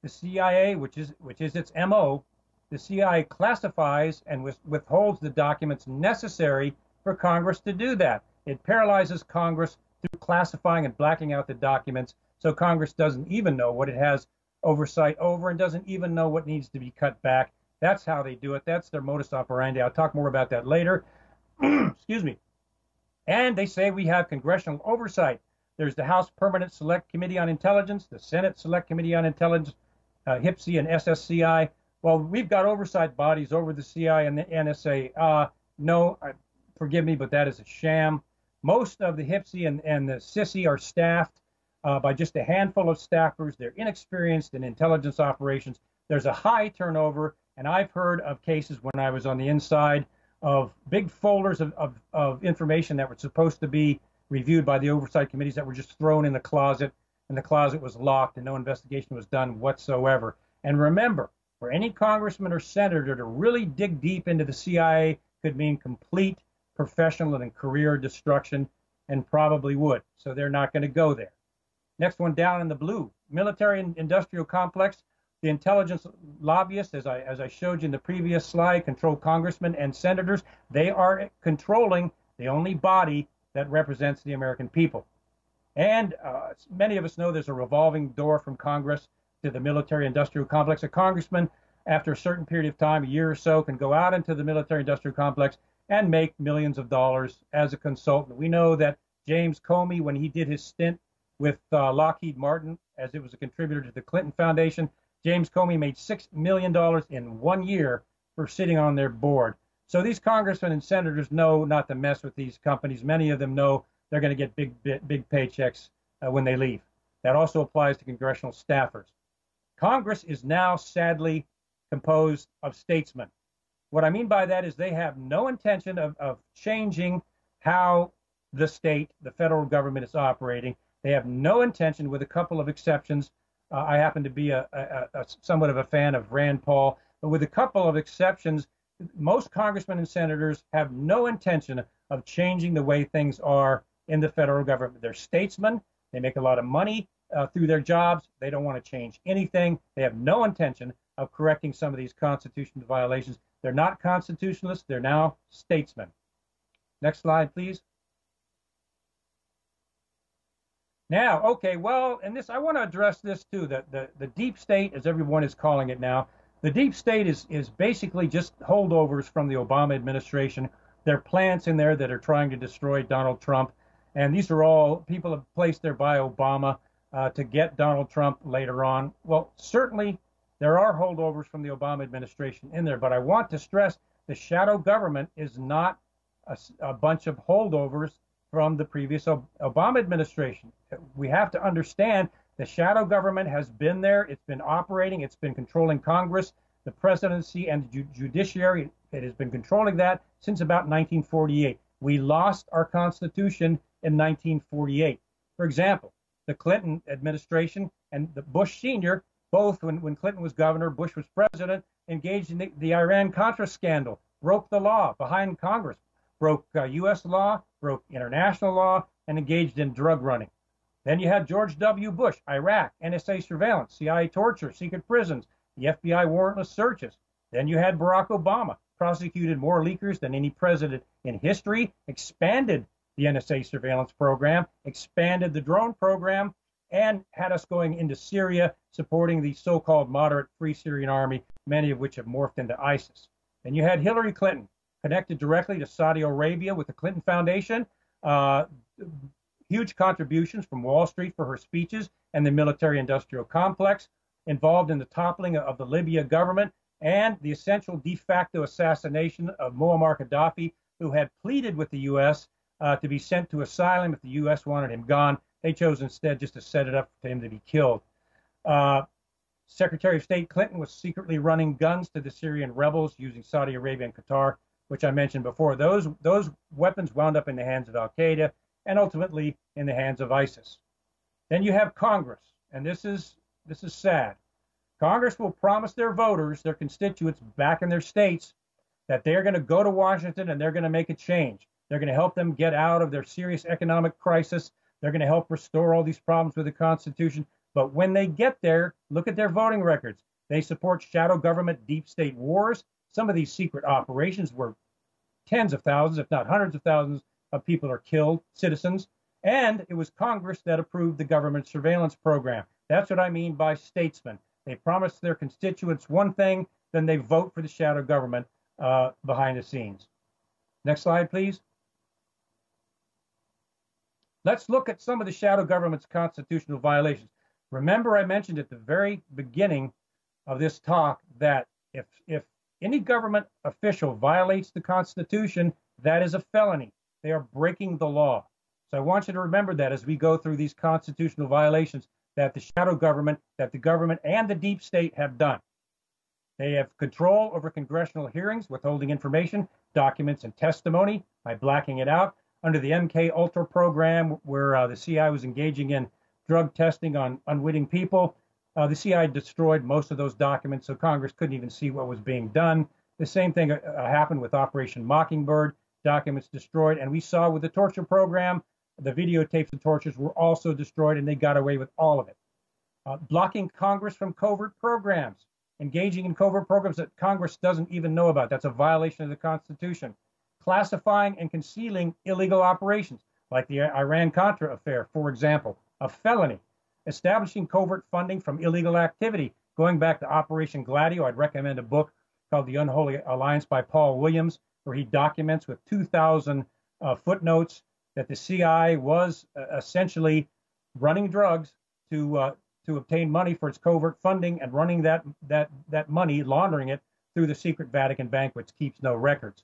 The CIA, which is its MO, the CIA classifies and withholds the documents necessary for Congress to do that. It paralyzes Congress through classifying and blacking out the documents, so Congress doesn't even know what it has oversight over and doesn't even know what needs to be cut back. That's how they do it. That's their modus operandi. I'll talk more about that later. Excuse me. And they say we have congressional oversight. There's the House Permanent Select Committee on Intelligence, the Senate Select Committee on Intelligence, HPSI and SSCI. Well, we've got oversight bodies over the CIA and the NSA. No, forgive me, but that is a sham. Most of the HPSI and the SSCI are staffed by just a handful of staffers. They're inexperienced in intelligence operations. There's a high turnover, and I've heard of cases when I was on the inside of big folders of information that were supposed to be reviewed by the oversight committees that were just thrown in the closet, and the closet was locked and no investigation was done whatsoever. And remember, for any congressman or senator to really dig deep into the CIA could mean complete professional and career destruction, and probably would. So they're not going to go there. Next one down in the blue, military and industrial complex. The intelligence lobbyists, as I showed you in the previous slide, control congressmen and senators. They are controlling the only body that represents the American people. And many of us know there's a revolving door from Congress to the military-industrial complex. A congressman, after a certain period of time, a year or so, can go out into the military-industrial complex and make millions of dollars as a consultant. We know that James Comey, when he did his stint with Lockheed Martin, as it was a contributor to the Clinton Foundation, James Comey made $6 million in 1 year for sitting on their board. So these congressmen and senators know not to mess with these companies. Many of them know they're going to get big paychecks when they leave. That also applies to congressional staffers. Congress is now sadly composed of statesmen. What I mean by that is they have no intention of changing how the state, the federal government is operating. They have no intention, with a couple of exceptions. I happen to be a somewhat of a fan of Rand Paul, but with a couple of exceptions, most congressmen and senators have no intention of changing the way things are in the federal government. They're statesmen. They make a lot of money through their jobs. They don't want to change anything. They have no intention of correcting some of these constitutional violations. They're not constitutionalists. They're now statesmen. Next slide, please. Now, okay, well, and this, I want to address this too. The deep state, as everyone is calling it now, the deep state is basically just holdovers from the Obama administration. There are plants in there that are trying to destroy Donald Trump. And these are all people have placed there by Obama to get Donald Trump later on. Well, certainly there are holdovers from the Obama administration in there, but I want to stress the shadow government is not a bunch of holdovers from the previous Obama administration. We have to understand the shadow government has been there. It's been operating. It's been controlling Congress, the presidency, and the judiciary. It has been controlling that since about 1948. We lost our Constitution in 1948. For example, the Clinton administration and the Bush Sr., both when Clinton was governor, Bush was president, engaged in the Iran-Contra scandal, broke the law behind Congress, broke U.S. law, broke international law, and engaged in drug running. Then you had George W. Bush, Iraq, NSA surveillance, CIA torture, secret prisons, the FBI warrantless searches. Then you had Barack Obama, prosecuted more leakers than any president in history, expanded the NSA surveillance program, expanded the drone program, and had us going into Syria, supporting the so-called moderate Free Syrian Army, many of which have morphed into ISIS. Then you had Hillary Clinton, connected directly to Saudi Arabia with the Clinton Foundation, huge contributions from Wall Street for her speeches and the military-industrial complex, involved in the toppling of the Libya government and the essential de facto assassination of Muammar Gaddafi, who had pleaded with the U.S. To be sent to asylum if the U.S. wanted him gone. They chose instead just to set it up for him to be killed. Secretary of State Clinton was secretly running guns to the Syrian rebels using Saudi Arabia and Qatar, which I mentioned before. Those weapons wound up in the hands of Al-Qaeda and ultimately in the hands of ISIS. Then you have Congress, and this is sad. Congress will promise their voters, their constituents back in their states, that they're going to go to Washington and they're going to make a change. They're going to help them get out of their serious economic crisis. They're going to help restore all these problems with the Constitution. But when they get there, look at their voting records. They support shadow government, deep state wars. Some of these secret operations where tens of thousands, if not hundreds of thousands of people are killed, citizens. And it was Congress that approved the government surveillance program. That's what I mean by statesmen. They promise their constituents one thing, then they vote for the shadow government behind the scenes. Next slide, please. Let's look at some of the shadow government's constitutional violations. Remember, I mentioned at the very beginning of this talk that if any government official violates the Constitution, that is a felony. They are breaking the law. So I want you to remember that as we go through these constitutional violations that the shadow government, that the government and the deep state have done. They have control over congressional hearings, withholding information, documents, and testimony by blacking it out. Under the MK Ultra program, where the CIA was engaging in drug testing on unwitting people, the CIA destroyed most of those documents, so Congress couldn't even see what was being done. The same thing happened with Operation Mockingbird, documents destroyed. And we saw with the torture program, the videotapes of tortures were also destroyed, and they got away with all of it. Blocking Congress from covert programs, engaging in covert programs that Congress doesn't even know about. That's a violation of the Constitution. classifying and concealing illegal operations, like the Iran-Contra affair, for example, a felony. Establishing covert funding from illegal activity, going back to Operation Gladio. I'd recommend a book called The Unholy Alliance by Paul Williams, where he documents with 2,000 footnotes that the CIA was essentially running drugs to obtain money for its covert funding and running that money, laundering it through the secret Vatican bank, which keeps no records.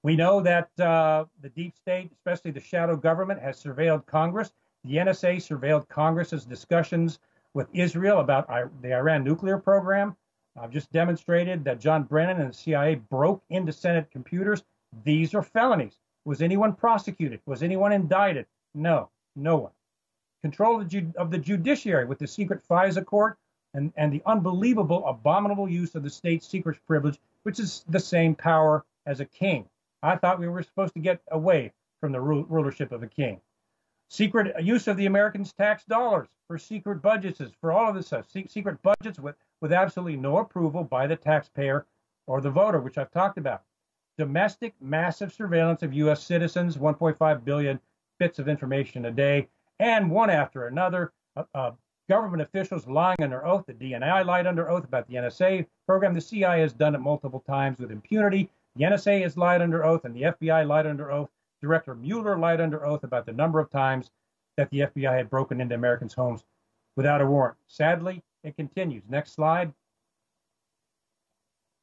We know that the deep state, especially the shadow government, has surveilled Congress. The NSA surveilled Congress's discussions with Israel about the Iran nuclear program. I've just demonstrated that John Brennan and the CIA broke into Senate computers. These are felonies. Was anyone prosecuted? Was anyone indicted? No, no one. Control of the judiciary with the secret FISA court and the unbelievable, abominable use of the state secrets privilege, which is the same power as a king. I thought we were supposed to get away from the rulership of a king. Secret use of the Americans' tax dollars for secret budgets, for all of this stuff. Secret budgets with absolutely no approval by the taxpayer or the voter, which I've talked about. Domestic massive surveillance of U.S. citizens, 1.5 billion bits of information a day, and one after another. Government officials lying under oath. The DNI lied under oath about the NSA program. The CIA has done it multiple times with impunity. The NSA has lied under oath, and the FBI lied under oath. Director Mueller lied under oath about the number of times that the FBI had broken into Americans' homes without a warrant. Sadly, it continues. Next slide.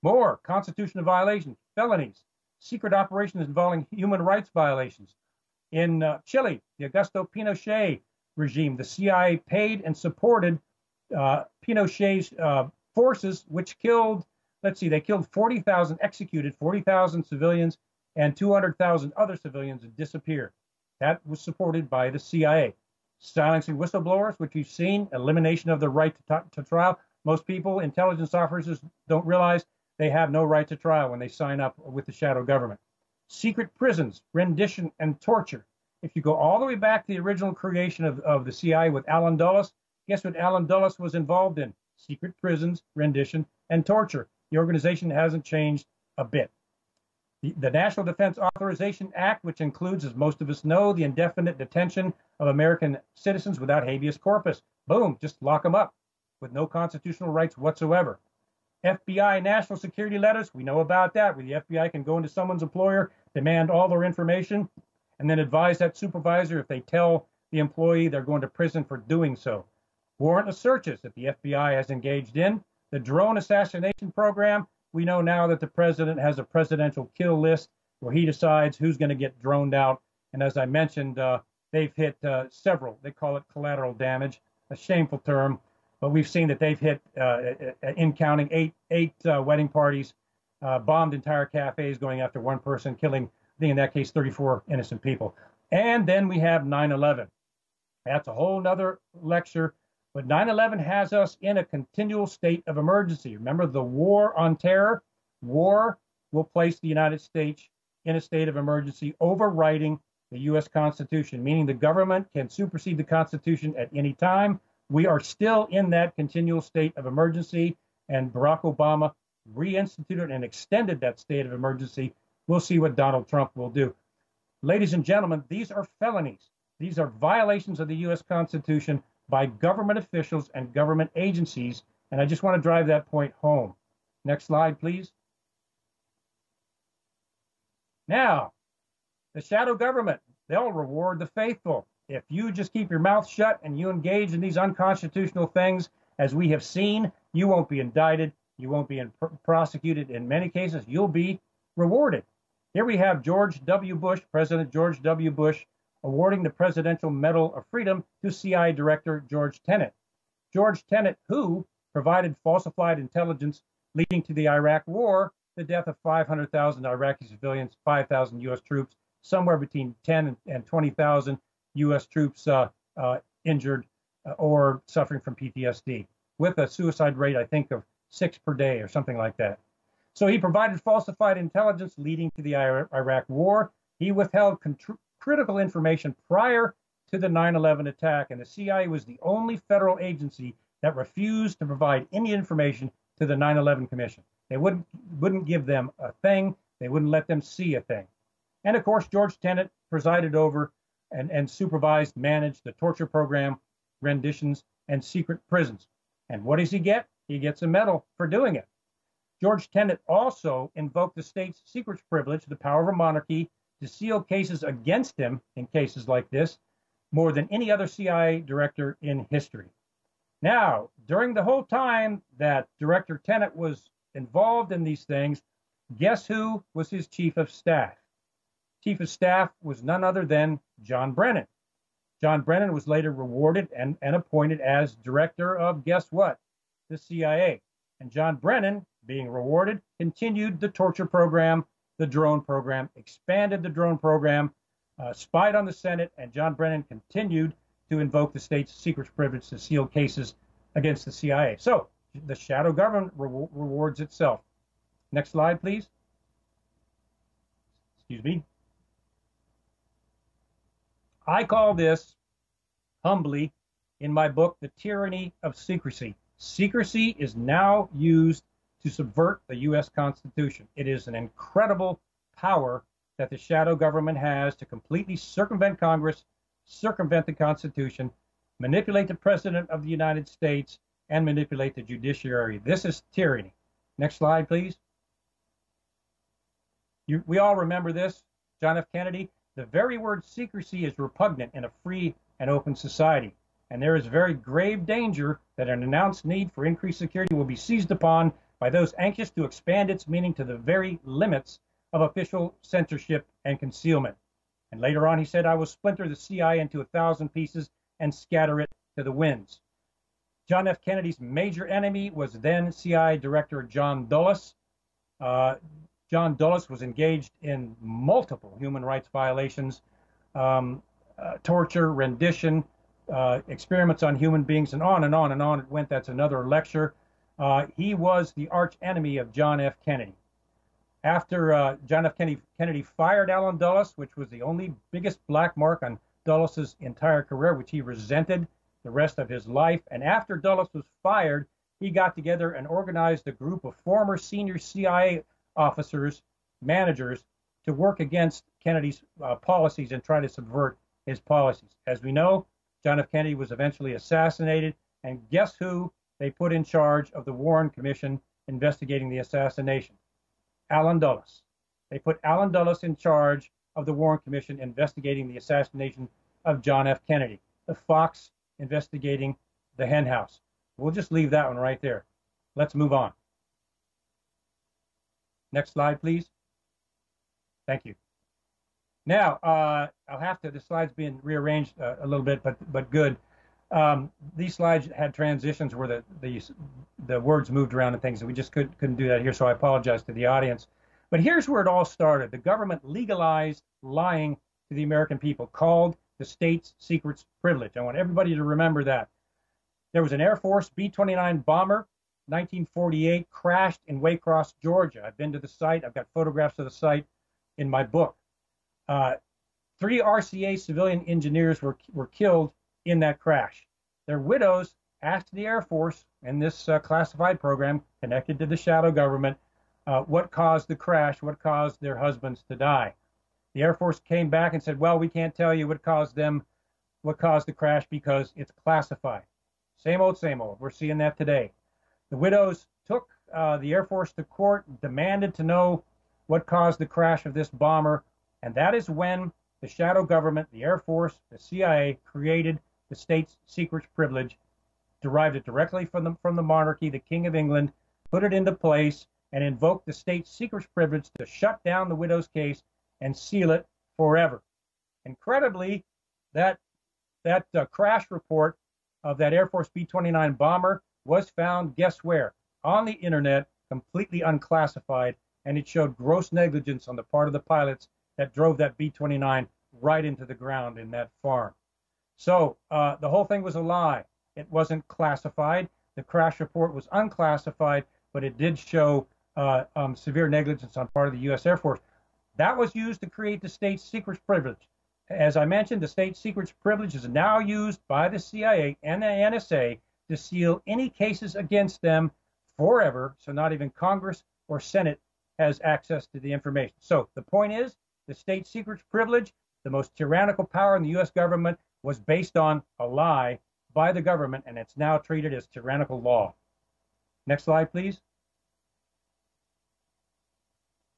More constitutional violations, felonies, secret operations involving human rights violations. In Chile, the Augusto Pinochet regime, the CIA paid and supported Pinochet's forces, which killed, they killed 40,000, executed 40,000 civilians, and 200,000 other civilians had disappeared. That was supported by the CIA. Silencing whistleblowers, which we've seen, elimination of the right to trial. Most people, intelligence officers, don't realize they have no right to trial when they sign up with the shadow government. Secret prisons, rendition, and torture. If you go all the way back to the original creation of the CIA with Allen Dulles, guess what Allen Dulles was involved in? Secret prisons, rendition, and torture. The organization hasn't changed a bit. The National Defense Authorization Act, which includes, as most of us know, the indefinite detention of American citizens without habeas corpus. Boom, just lock them up with no constitutional rights whatsoever. FBI national security letters, we know about that, where the FBI can go into someone's employer, demand all their information, and then advise that supervisor if they tell the employee they're going to prison for doing so. Warrantless searches that the FBI has engaged in. The drone assassination program, we know now that the president has a presidential kill list where he decides who's going to get droned out. And as I mentioned, they've hit several. They call it collateral damage, a shameful term. But we've seen that they've hit, in counting, eight wedding parties, bombed entire cafes going after one person, killing, I think in that case, 34 innocent people. And then we have 9/11. That's a whole nother lecture. But 9/11 has us in a continual state of emergency. Remember the war on terror? War will place the United States in a state of emergency, overriding the U.S. Constitution, meaning the government can supersede the Constitution at any time. We are still in that continual state of emergency, and Barack Obama reinstituted and extended that state of emergency. We'll see what Donald Trump will do. Ladies and gentlemen, these are felonies. These are violations of the U.S. Constitution by government officials and government agencies, and I just want to drive that point home. Next slide, please. Now, the shadow government, they'll reward the faithful. If you just keep your mouth shut and you engage in these unconstitutional things, as we have seen, you won't be indicted, you won't be prosecuted. In many cases, you'll be rewarded. Here we have George W. Bush, President George W. Bush, awarding the Presidential Medal of Freedom to CIA Director George Tenet. George Tenet, who provided falsified intelligence leading to the Iraq War, the death of 500,000 Iraqi civilians, 5,000 U.S. troops, somewhere between 10 and 20,000 U.S. troops injured or suffering from PTSD, with a suicide rate, I think, of 6 per day or something like that. So he provided falsified intelligence leading to the Iraq War. He withheld critical information prior to the 9/11 attack, and the CIA was the only federal agency that refused to provide any information to the 9/11 Commission. They wouldn't give them a thing. They wouldn't let them see a thing. And of course, George Tenet presided over and supervised, managed the torture program, renditions, and secret prisons. And what does he get? He gets a medal for doing it. George Tenet also invoked the state's secrets privilege, the power of a monarchy, to seal cases against him in cases like this more than any other CIA director in history. Now, during the whole time that Director Tenet was involved in these things, guess who was his chief of staff? Chief of staff was none other than John Brennan. John Brennan was later rewarded and appointed as director of, guess what? The CIA. And John Brennan, being rewarded, continued the torture program, the drone program, expanded the drone program, spied on the Senate, and John Brennan continued to invoke the state's secrets privilege to seal cases against the CIA. So the shadow government rewards itself. Next slide, please. Excuse me. I call this, humbly, in my book, the tyranny of secrecy. Secrecy is now used to subvert the U.S. Constitution. It is an incredible power that the shadow government has to completely circumvent Congress, circumvent the Constitution, manipulate the President of the United States, and manipulate the judiciary. This is tyranny. Next slide, please. We all remember this, John F. Kennedy. The very word secrecy is repugnant in a free and open society, and there is very grave danger that an announced need for increased security will be seized upon by those anxious to expand its meaning to the very limits of official censorship and concealment. And later on, he said, I will splinter the CIA into 1,000 pieces and scatter it to the winds. John F. Kennedy's major enemy was then CIA Director John Dulles. John Dulles was engaged in multiple human rights violations, torture, rendition, experiments on human beings, and on and on and on it went. That's another lecture. He was the arch enemy of John F. Kennedy. After John F. Kennedy fired Allen Dulles, which was the only biggest black mark on Dulles' entire career, which he resented the rest of his life. And after Dulles was fired, he got together and organized a group of former senior CIA officers, managers, to work against Kennedy's policies and try to subvert his policies. As we know, John F. Kennedy was eventually assassinated, and guess who they put in charge of the Warren Commission investigating the assassination? Allen Dulles. They put Allen Dulles in charge of the Warren Commission investigating the assassination of John F. Kennedy. The Fox investigating the hen house. We'll just leave that one right there. Let's move on. Next slide, please. Thank you. Now, I'll have to, the slide's being rearranged a little bit, but good. These slides had transitions where the words moved around and things, and we just couldn't do that here, so I apologize to the audience. But here's where it all started. The government legalized lying to the American people, called the state's secrets privilege. I want everybody to remember that. There was an Air Force B-29 bomber, 1948, crashed in Waycross, Georgia. I've been to the site. I've got photographs of the site in my book. 3 RCA civilian engineers were killed in that crash. Their widows asked the Air Force in this classified program connected to the shadow government what caused the crash, what caused their husbands to die. The Air Force came back and said, well, we can't tell you what caused the crash because it's classified. Same old, same old. We're seeing that today. The widows took the Air Force to court, demanded to know what caused the crash of this bomber, and that is when the shadow government, the Air Force, the CIA, created the state's secrets privilege, derived it directly from the monarchy, the King of England, put it into place, and invoked the state's secrets privilege to shut down the widow's case and seal it forever. Incredibly, that crash report of that Air Force B-29 bomber was found, guess where? On the internet, completely unclassified, and it showed gross negligence on the part of the pilots that drove that B-29 right into the ground in that farm. So the whole thing was a lie. It wasn't classified. The crash report was unclassified, but it did show severe negligence on part of the U.S. Air Force. That was used to create the state's secrets privilege. As I mentioned, the state secrets privilege is now used by the CIA and the NSA to seal any cases against them forever, so not even Congress or Senate has access to the information. So the point is, the state secrets privilege, the most tyrannical power in the U.S. government, was based on a lie by the government, and it's now treated as tyrannical law. Next slide, please.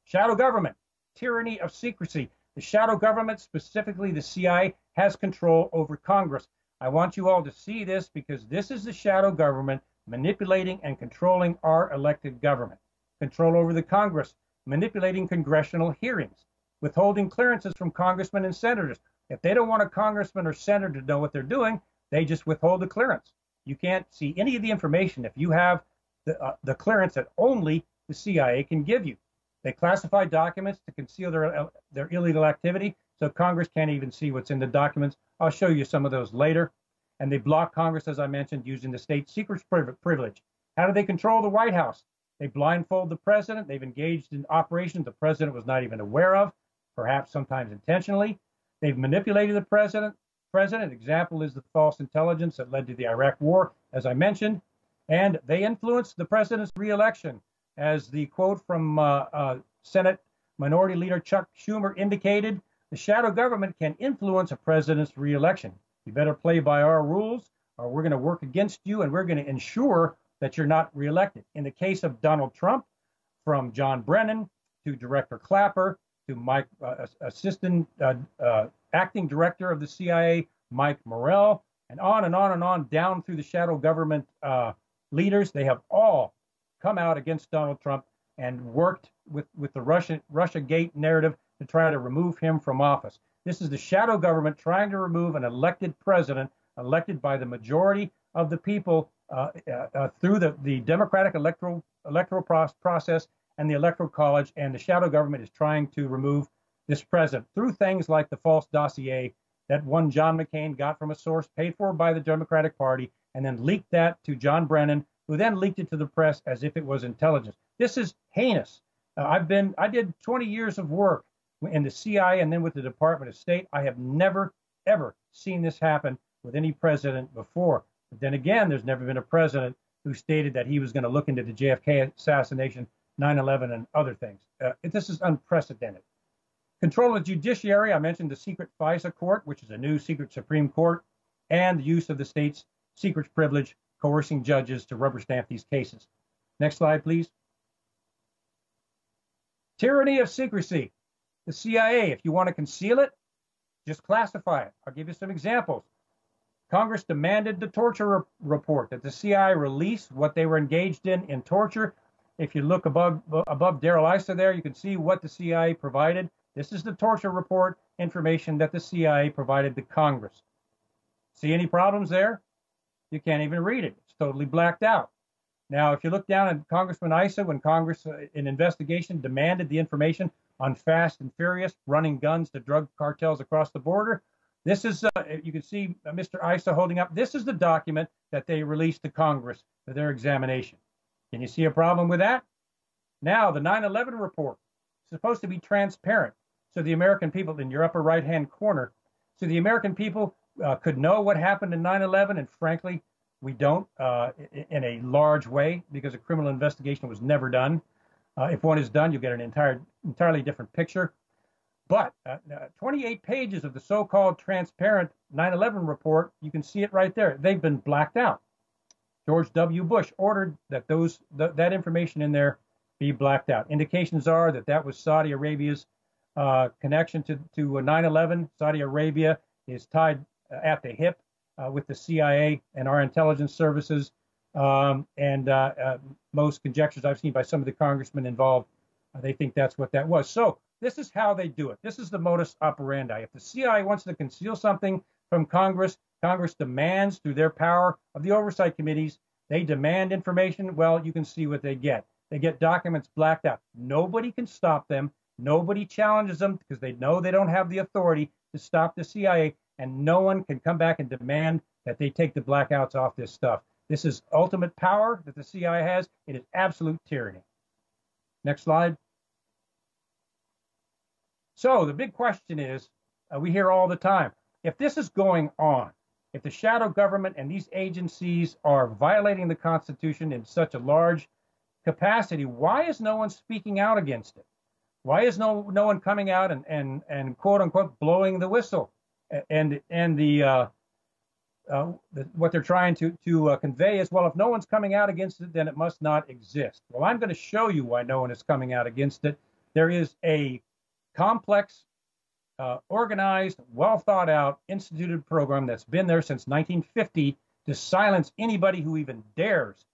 Shadow government, tyranny of secrecy. The shadow government, specifically the CIA, has control over Congress. I want you all to see this because this is the shadow government manipulating and controlling our elected government. Control over the Congress, manipulating congressional hearings, withholding clearances from congressmen and senators. If they don't want a congressman or senator to know what they're doing, they just withhold the clearance. You can't see any of the information if you have the clearance that only the CIA can give you. They classify documents to conceal their illegal activity, so Congress can't even see what's in the documents. I'll show you some of those later. And they block Congress, as I mentioned, using the state secrets privilege. How do they control the White House? They blindfold the president. They've engaged in operations the president was not even aware of, perhaps sometimes intentionally. They've manipulated the president. Example is the false intelligence that led to the Iraq War, as I mentioned. And they influenced the president's reelection. As the quote from Senate Minority Leader Chuck Schumer indicated, the shadow government can influence a president's reelection. You better play by our rules, or we're going to work against you, and we're going to ensure that you're not reelected. In the case of Donald Trump, from John Brennan to Director Clapper to Mike, Assistant Acting Director of the CIA, Mike Morrell, and on and on and on down through the shadow government leaders, they have all come out against Donald Trump and worked with the Russiagate narrative to try to remove him from office. This is the shadow government trying to remove an elected president, elected by the majority of the people through the democratic electoral process and the electoral college. And the shadow government is trying to remove this president through things like the false dossier that one John McCain got from a source paid for by the Democratic Party and then leaked that to John Brennan, who then leaked it to the press as if it was intelligence. This is heinous. I did 20 years of work in the CIA and then with the Department of State. I have never, ever seen this happen with any president before. But then again, there's never been a president who stated that he was going to look into the JFK assassination, 9/11, and other things. This is unprecedented. Control of the judiciary. I mentioned the secret FISA court, which is a new secret Supreme Court, and the use of the state's secrets privilege, coercing judges to rubber stamp these cases. Next slide, please. Tyranny of secrecy. The CIA, if you want to conceal it, just classify it. I'll give you some examples. Congress demanded the torture report, that the CIA release what they were engaged in torture. If you look above Darrell Issa there, you can see what the CIA provided. This is the torture report information that the CIA provided to Congress. See any problems there? You can't even read it. It's totally blacked out. Now, if you look down at Congressman Issa, when Congress, in investigation, demanded the information on Fast and Furious, running guns to drug cartels across the border, this is, you can see Mr. Issa holding up, this is the document that they released to Congress for their examination. Can you see a problem with that? Now, the 9/11 report is supposed to be transparent, so the American people, in your upper right-hand corner, so the American people could know what happened in 9/11, and frankly, we don't in a large way because a criminal investigation was never done. If one is done, you'll get an entirely different picture. But 28 pages of the so-called transparent 9/11 report, you can see it right there. They've been blacked out. George W. Bush ordered that that information in there be blacked out. Indications are that was Saudi Arabia's connection to 9/11. Saudi Arabia is tied at the hip with the CIA and our intelligence services. Most conjectures I've seen by some of the congressmen involved, they think that's what that was. So this is how they do it. This is the modus operandi. If the CIA wants to conceal something from Congress, Congress demands through their power of the oversight committees, they demand information. Well, you can see what they get. They get documents blacked out. Nobody can stop them. Nobody challenges them because they know they don't have the authority to stop the CIA, and no one can come back and demand that they take the blackouts off this stuff. This is ultimate power that the CIA has. It is absolute tyranny. Next slide. So the big question is, we hear all the time, if this is going on, if the shadow government and these agencies are violating the Constitution in such a large capacity, why is no one speaking out against it? Why is no one coming out and quote unquote blowing the whistle? And what they're trying to convey is, well, if no one's coming out against it, then it must not exist. Well, I'm going to show you why no one is coming out against it. There is a complex, organized, well thought out, instituted program that's been there since 1950 to silence anybody who even dares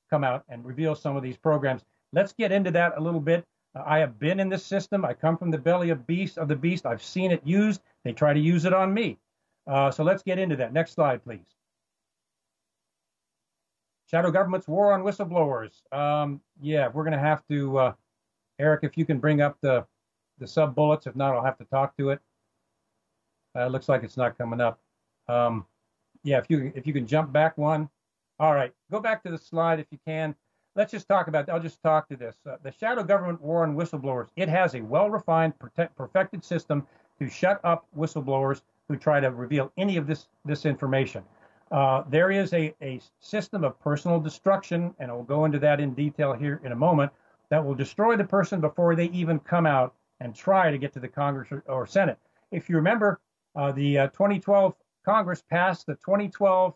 come out and reveal some of these programs. Let's get into that a little bit. I have been in this system. I come from the belly of the beast. I've seen it used. They try to use it on me. So let's get into that. Next slide, please. Shadow government's war on whistleblowers. Yeah, we're going to have to, Eric, if you can bring up the sub bullets. If not, I'll have to talk to it. Looks like it's not coming up. Yeah, if you can jump back one. All right, go back to the slide if you can. Let's just talk about, I'll just talk to this. The shadow government war on whistleblowers. It has a well-refined, perfected system to shut up whistleblowers who try to reveal any of this information. There is a system of personal destruction, and I'll go into that in detail here in a moment, that will destroy the person before they even come out and try to get to the Congress or Senate. If you remember, the 2012 Congress passed the 2012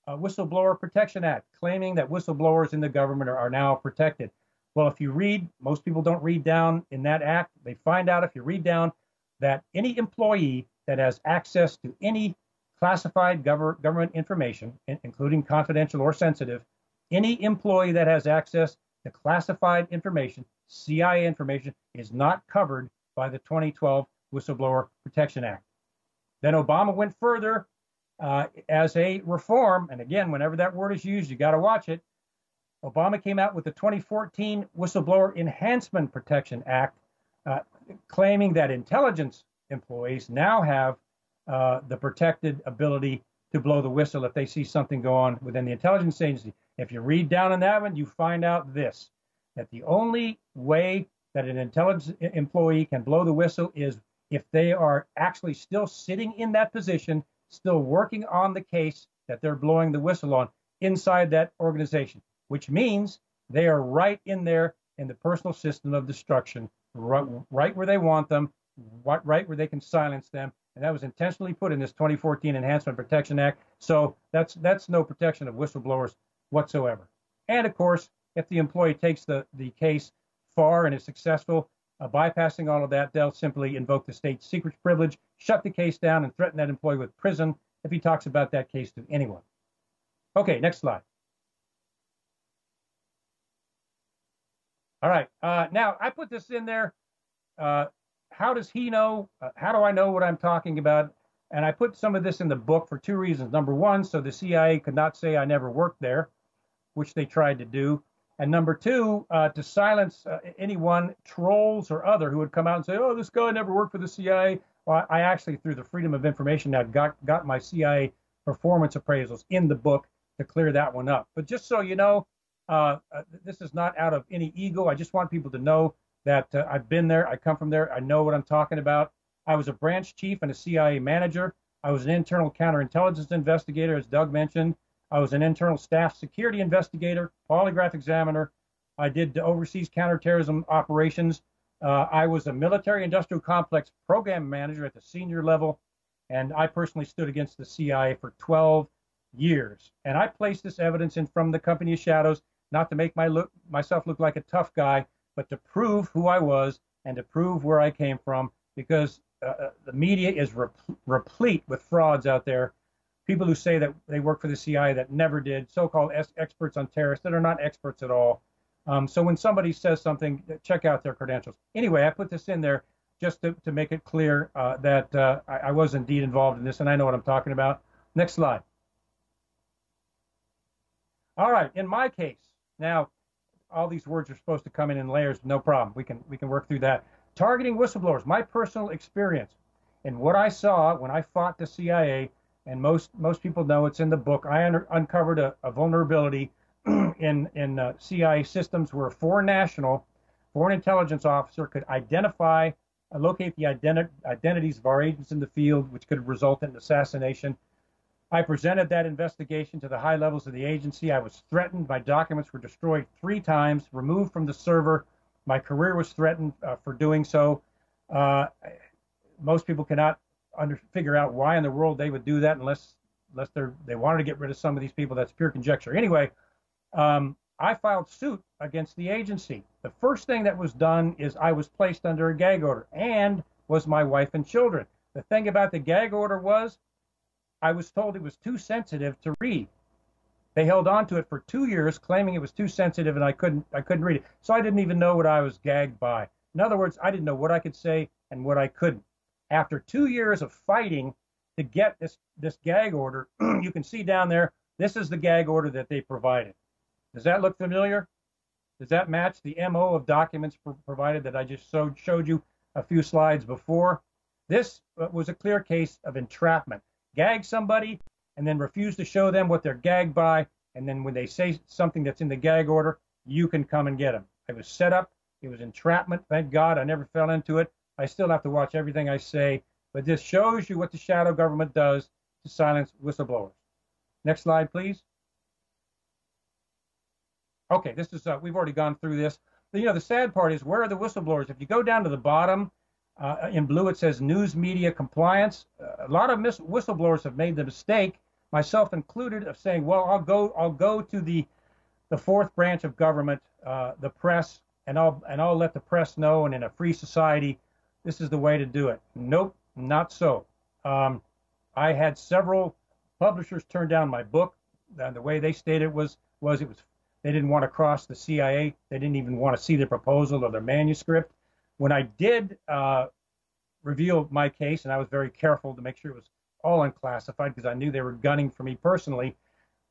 Whistleblower Protection Act, claiming that whistleblowers in the government are now protected. Well, if you read, most people don't read down in that act. They find out if you read down that any employee that has access to any classified government information, including confidential or sensitive, any employee that has access to classified information, CIA information, is not covered by the 2012 Whistleblower Protection Act. Then Obama went further as a reform, and again, whenever that word is used, you got to watch it. Obama came out with the 2014 Whistleblower Enhancement Protection Act, claiming that intelligence employees now have the protected ability to blow the whistle if they see something go on within the intelligence agency. If you read down on that one, you find out this, that the only way that an intelligence employee can blow the whistle is if they are actually still sitting in that position, still working on the case that they're blowing the whistle on inside that organization, which means they are right in there in the personal system of destruction, right where they want them, right where they can silence them. And that was intentionally put in this 2014 Enhancement Protection Act. So that's no protection of whistleblowers whatsoever. And of course, if the employee takes the case far and is successful, bypassing all of that, they'll simply invoke the state secrets privilege, shut the case down, and threaten that employee with prison if he talks about that case to anyone. Okay, next slide. All right, now I put this in there. How does he know? How do I know what I'm talking about? And I put some of this in the book for two reasons. Number one, so the CIA could not say I never worked there, which they tried to do. And number two, to silence anyone, trolls or other, who would come out and say, oh, this guy never worked for the CIA. Well, I actually, through the Freedom of Information Act, got my CIA performance appraisals in the book to clear that one up. But just so you know, this is not out of any ego. I just want people to know that I've been there. I come from there. I know what I'm talking about. I was a branch chief and a CIA manager. I was an internal counterintelligence investigator, as Doug mentioned. I was an internal staff security investigator, polygraph examiner. I did overseas counterterrorism operations. I was a military industrial complex program manager at the senior level, and I personally stood against the CIA for 12 years. And I placed this evidence in from the Company of Shadows, not to make myself look like a tough guy, but to prove who I was and to prove where I came from, because the media is replete with frauds out there. People who say that they work for the CIA that never did, so-called experts on terrorists that are not experts at all. So when somebody says something, check out their credentials. Anyway, I put this in there just to make it clear that I was indeed involved in this, and I know what I'm talking about. Next slide. All right, in my case, now, all these words are supposed to come in layers, no problem. We can work through that. Targeting whistleblowers, my personal experience, and what I saw when I fought the CIA. And most people know it's in the book. I uncovered a vulnerability in CIA systems where a foreign intelligence officer could identify, locate the identities of our agents in the field, which could result in assassination. I presented that investigation to the high levels of the agency. I was threatened. My documents were destroyed 3 times, removed from the server. My career was threatened for doing so. Most people cannot figure out why in the world they would do that unless they wanted to get rid of some of these people. That's pure conjecture. Anyway, I filed suit against the agency. The first thing that was done is I was placed under a gag order, and was my wife and children. The thing about the gag order was I was told it was too sensitive to read. They held on to it for 2 years, claiming it was too sensitive, and I couldn't read it. So I didn't even know what I was gagged by. In other words, I didn't know what I could say and what I couldn't. After 2 years of fighting to get this gag order, you can see down there, this is the gag order that they provided. Does that look familiar? Does that match the MO of documents provided that I just showed you a few slides before? This was a clear case of entrapment. Gag somebody and then refuse to show them what they're gagged by, and then when they say something that's in the gag order, you can come and get them. It was set up. It was entrapment. Thank God I never fell into it. I still have to watch everything I say, but this shows you what the shadow government does to silence whistleblowers. Next slide, please. Okay, this is we've already gone through this. The sad part is, where are the whistleblowers? If you go down to the bottom, in blue it says news media compliance. A lot of whistleblowers have made the mistake, myself included, of saying, well, I'll go to the fourth branch of government, the press, and I'll let the press know, and in a free society, this is the way to do it. Nope, not so. I had several publishers turn down my book. The way they stated was they didn't want to cross the CIA. They didn't even want to see the proposal or their manuscript. When I did reveal my case, and I was very careful to make sure it was all unclassified because I knew they were gunning for me personally.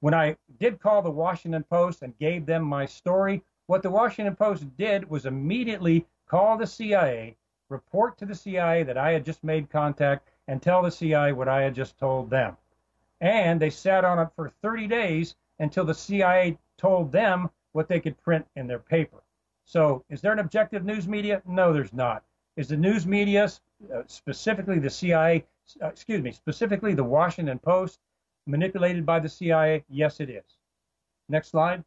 When I did call the Washington Post and gave them my story, what the Washington Post did was immediately call the CIA, report to the CIA that I had just made contact, and tell the CIA what I had just told them. And they sat on it for 30 days until the CIA told them what they could print in their paper. So is there an objective news media? No, there's not. Is the news media, specifically the CIA, specifically the Washington Post, manipulated by the CIA? Yes, it is. Next slide.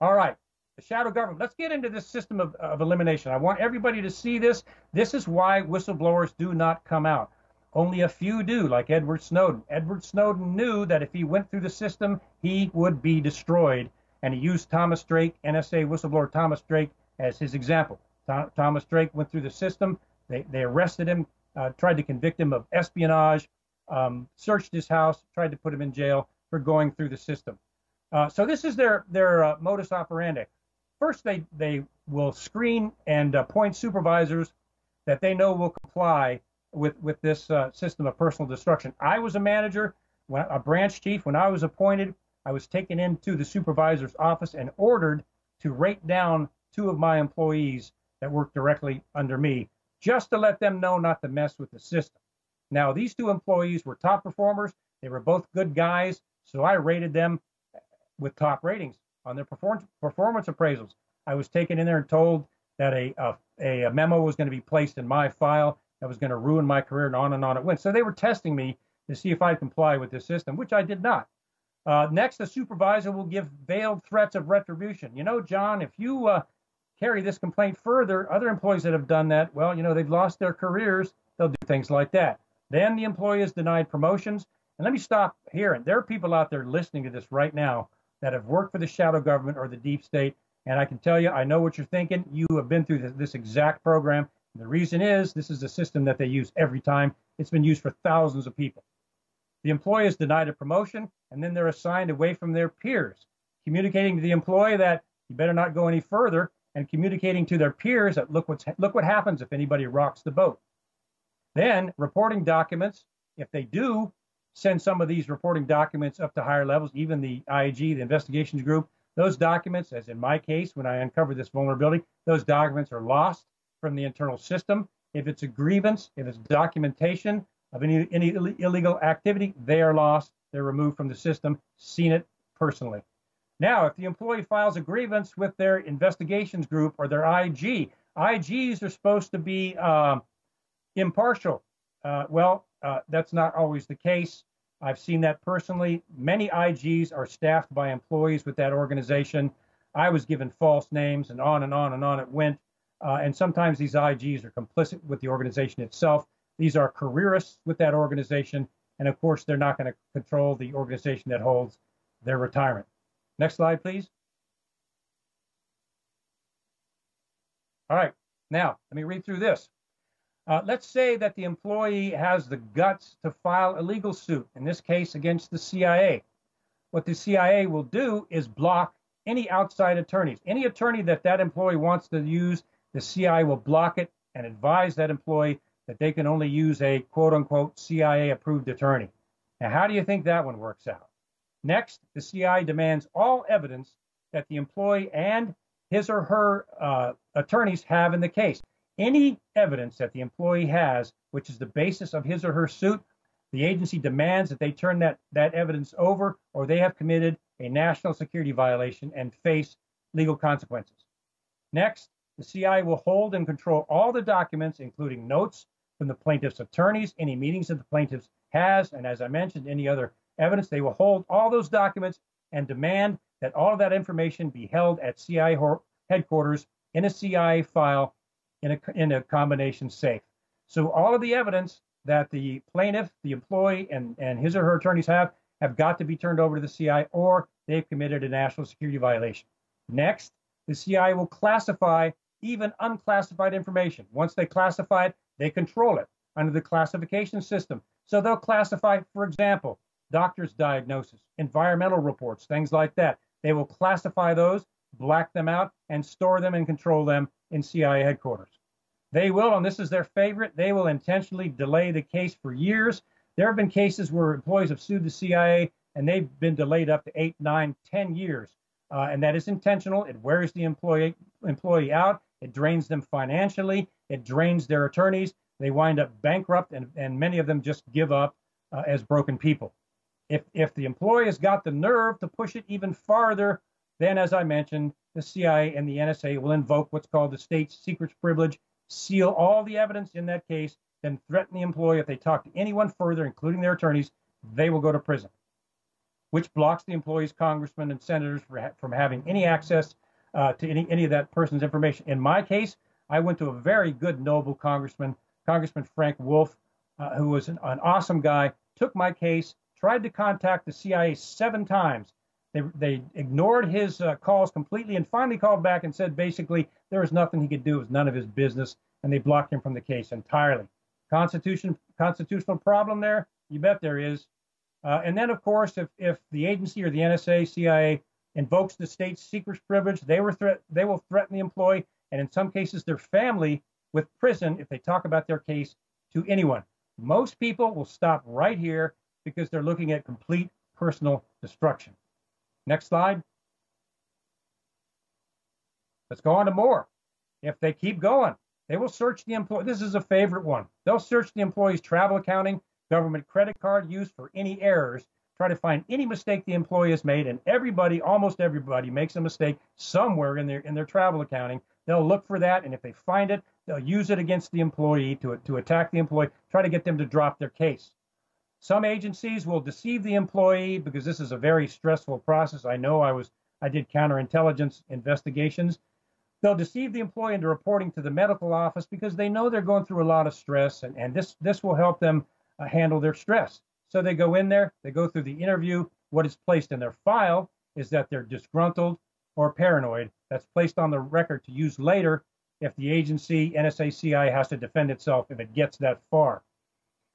All right, the shadow government. Let's get into this system of elimination. I want everybody to see this. This is why whistleblowers do not come out. Only a few do, like Edward Snowden. Edward Snowden knew that if he went through the system, he would be destroyed. And he used Thomas Drake, NSA whistleblower Thomas Drake, as his example. Thomas Drake went through the system. They arrested him, tried to convict him of espionage, searched his house, tried to put him in jail for going through the system. So this is their modus operandi. First, they will screen and appoint supervisors that they know will comply with this system of personal destruction. I was a manager, a branch chief. When I was appointed, I was taken into the supervisor's office and ordered to rate down 2 of my employees that worked directly under me, just to let them know not to mess with the system. Now, these 2 employees were top performers. They were both good guys, so I rated them with top ratings on their performance appraisals. I was taken in there and told that a memo was going to be placed in my file that was going to ruin my career, and on it went. So they were testing me to see if I'd comply with this system, which I did not. Next, the supervisor will give veiled threats of retribution. John, if you carry this complaint further, other employees that have done that, well, they've lost their careers. They'll do things like that. Then the employee is denied promotions. And let me stop here. And there are people out there listening to this right now that have worked for the shadow government or the deep state. And I can tell you, I know what you're thinking. You have been through this exact program. And the reason is this is a system that they use every time. It's been used for thousands of people. The employee is denied a promotion, and then they're assigned away from their peers, communicating to the employee that you better not go any further, and communicating to their peers that look what happens if anybody rocks the boat. Then reporting documents, if they do send some of these reporting documents up to higher levels, even the IG, the investigations group, those documents, as in my case, when I uncovered this vulnerability, those documents are lost from the internal system. If it's a grievance, if it's documentation of any illegal activity, they are lost. They're removed from the system. Seen it personally. Now, if the employee files a grievance with their investigations group or their IG, IGs are supposed to be impartial. That's not always the case. I've seen that personally. Many IGs are staffed by employees with that organization. I was given false names, and on and on and on it went. And sometimes these IGs are complicit with the organization itself. These are careerists with that organization. And of course, they're not going to control the organization that holds their retirement. Next slide, please. All right, now let me read through this. Let's say that the employee has the guts to file a legal suit, in this case against the CIA. What the CIA will do is block any outside attorneys. Any attorney that employee wants to use, the CIA will block it and advise that employee that they can only use a quote-unquote CIA-approved attorney. Now, how do you think that one works out? Next, the CIA demands all evidence that the employee and his or her attorneys have in the case. Any evidence that the employee has, which is the basis of his or her suit, the agency demands that they turn that evidence over, or they have committed a national security violation and face legal consequences. Next, the CIA will hold and control all the documents, including notes from the plaintiff's attorneys, any meetings that the plaintiff has, and as I mentioned, any other evidence. They will hold all those documents and demand that all of that information be held at CIA headquarters in a CIA file in a combination safe. So all of the evidence that the plaintiff, the employee, and his or her attorneys have got to be turned over to the CIA, or they've committed a national security violation. Next, the CIA will classify even unclassified information. Once they classify it, they control it under the classification system. So they'll classify, for example, doctor's diagnosis, environmental reports, things like that. They will classify those, black them out, and store them and control them in CIA headquarters. They will, and this is their favorite, they will intentionally delay the case for years. There have been cases where employees have sued the CIA and they've been delayed up to 8, 9, 10 years. And that is intentional. It wears the employee out. It drains them financially. It drains their attorneys. They wind up bankrupt, and many of them just give up as broken people. If the employee has got the nerve to push it even farther, then, as I mentioned, the CIA and the NSA will invoke what's called the state secrets privilege, seal all the evidence in that case, then threaten the employee. If they talk to anyone further, including their attorneys, they will go to prison, which blocks the employee's congressmen and senators from having any access to any of that person's information. In my case, I went to a very good, noble Congressman Frank Wolf, who was an awesome guy, took my case, tried to contact the CIA 7 times. They ignored his calls completely and finally called back and said basically there was nothing he could do. It was none of his business, and they blocked him from the case entirely. Constitutional problem there? You bet there is. And then, of course, if the agency or the NSA, CIA invokes the state secrets privilege, they will threaten the employee, and in some cases their family, with prison if they talk about their case to anyone. Most people will stop right here because they're looking at complete personal destruction. Next slide. Let's go on to more. If they keep going, they will search the employee. This is a favorite one. They'll search the employee's travel accounting, government credit card use for any errors, try to find any mistake the employee has made, and almost everybody makes a mistake somewhere in their travel accounting. They'll look for that, and if they find it, they'll use it against the employee to attack the employee, try to get them to drop their case. Some agencies will deceive the employee because this is a very stressful process. I know I did counterintelligence investigations. They'll deceive the employee into reporting to the medical office because they know they're going through a lot of stress, and this will help them handle their stress. So they go in there, they go through the interview. What is placed in their file is that they're disgruntled or paranoid. That's placed on the record to use later if the agency, NSA, CIA, has to defend itself if it gets that far.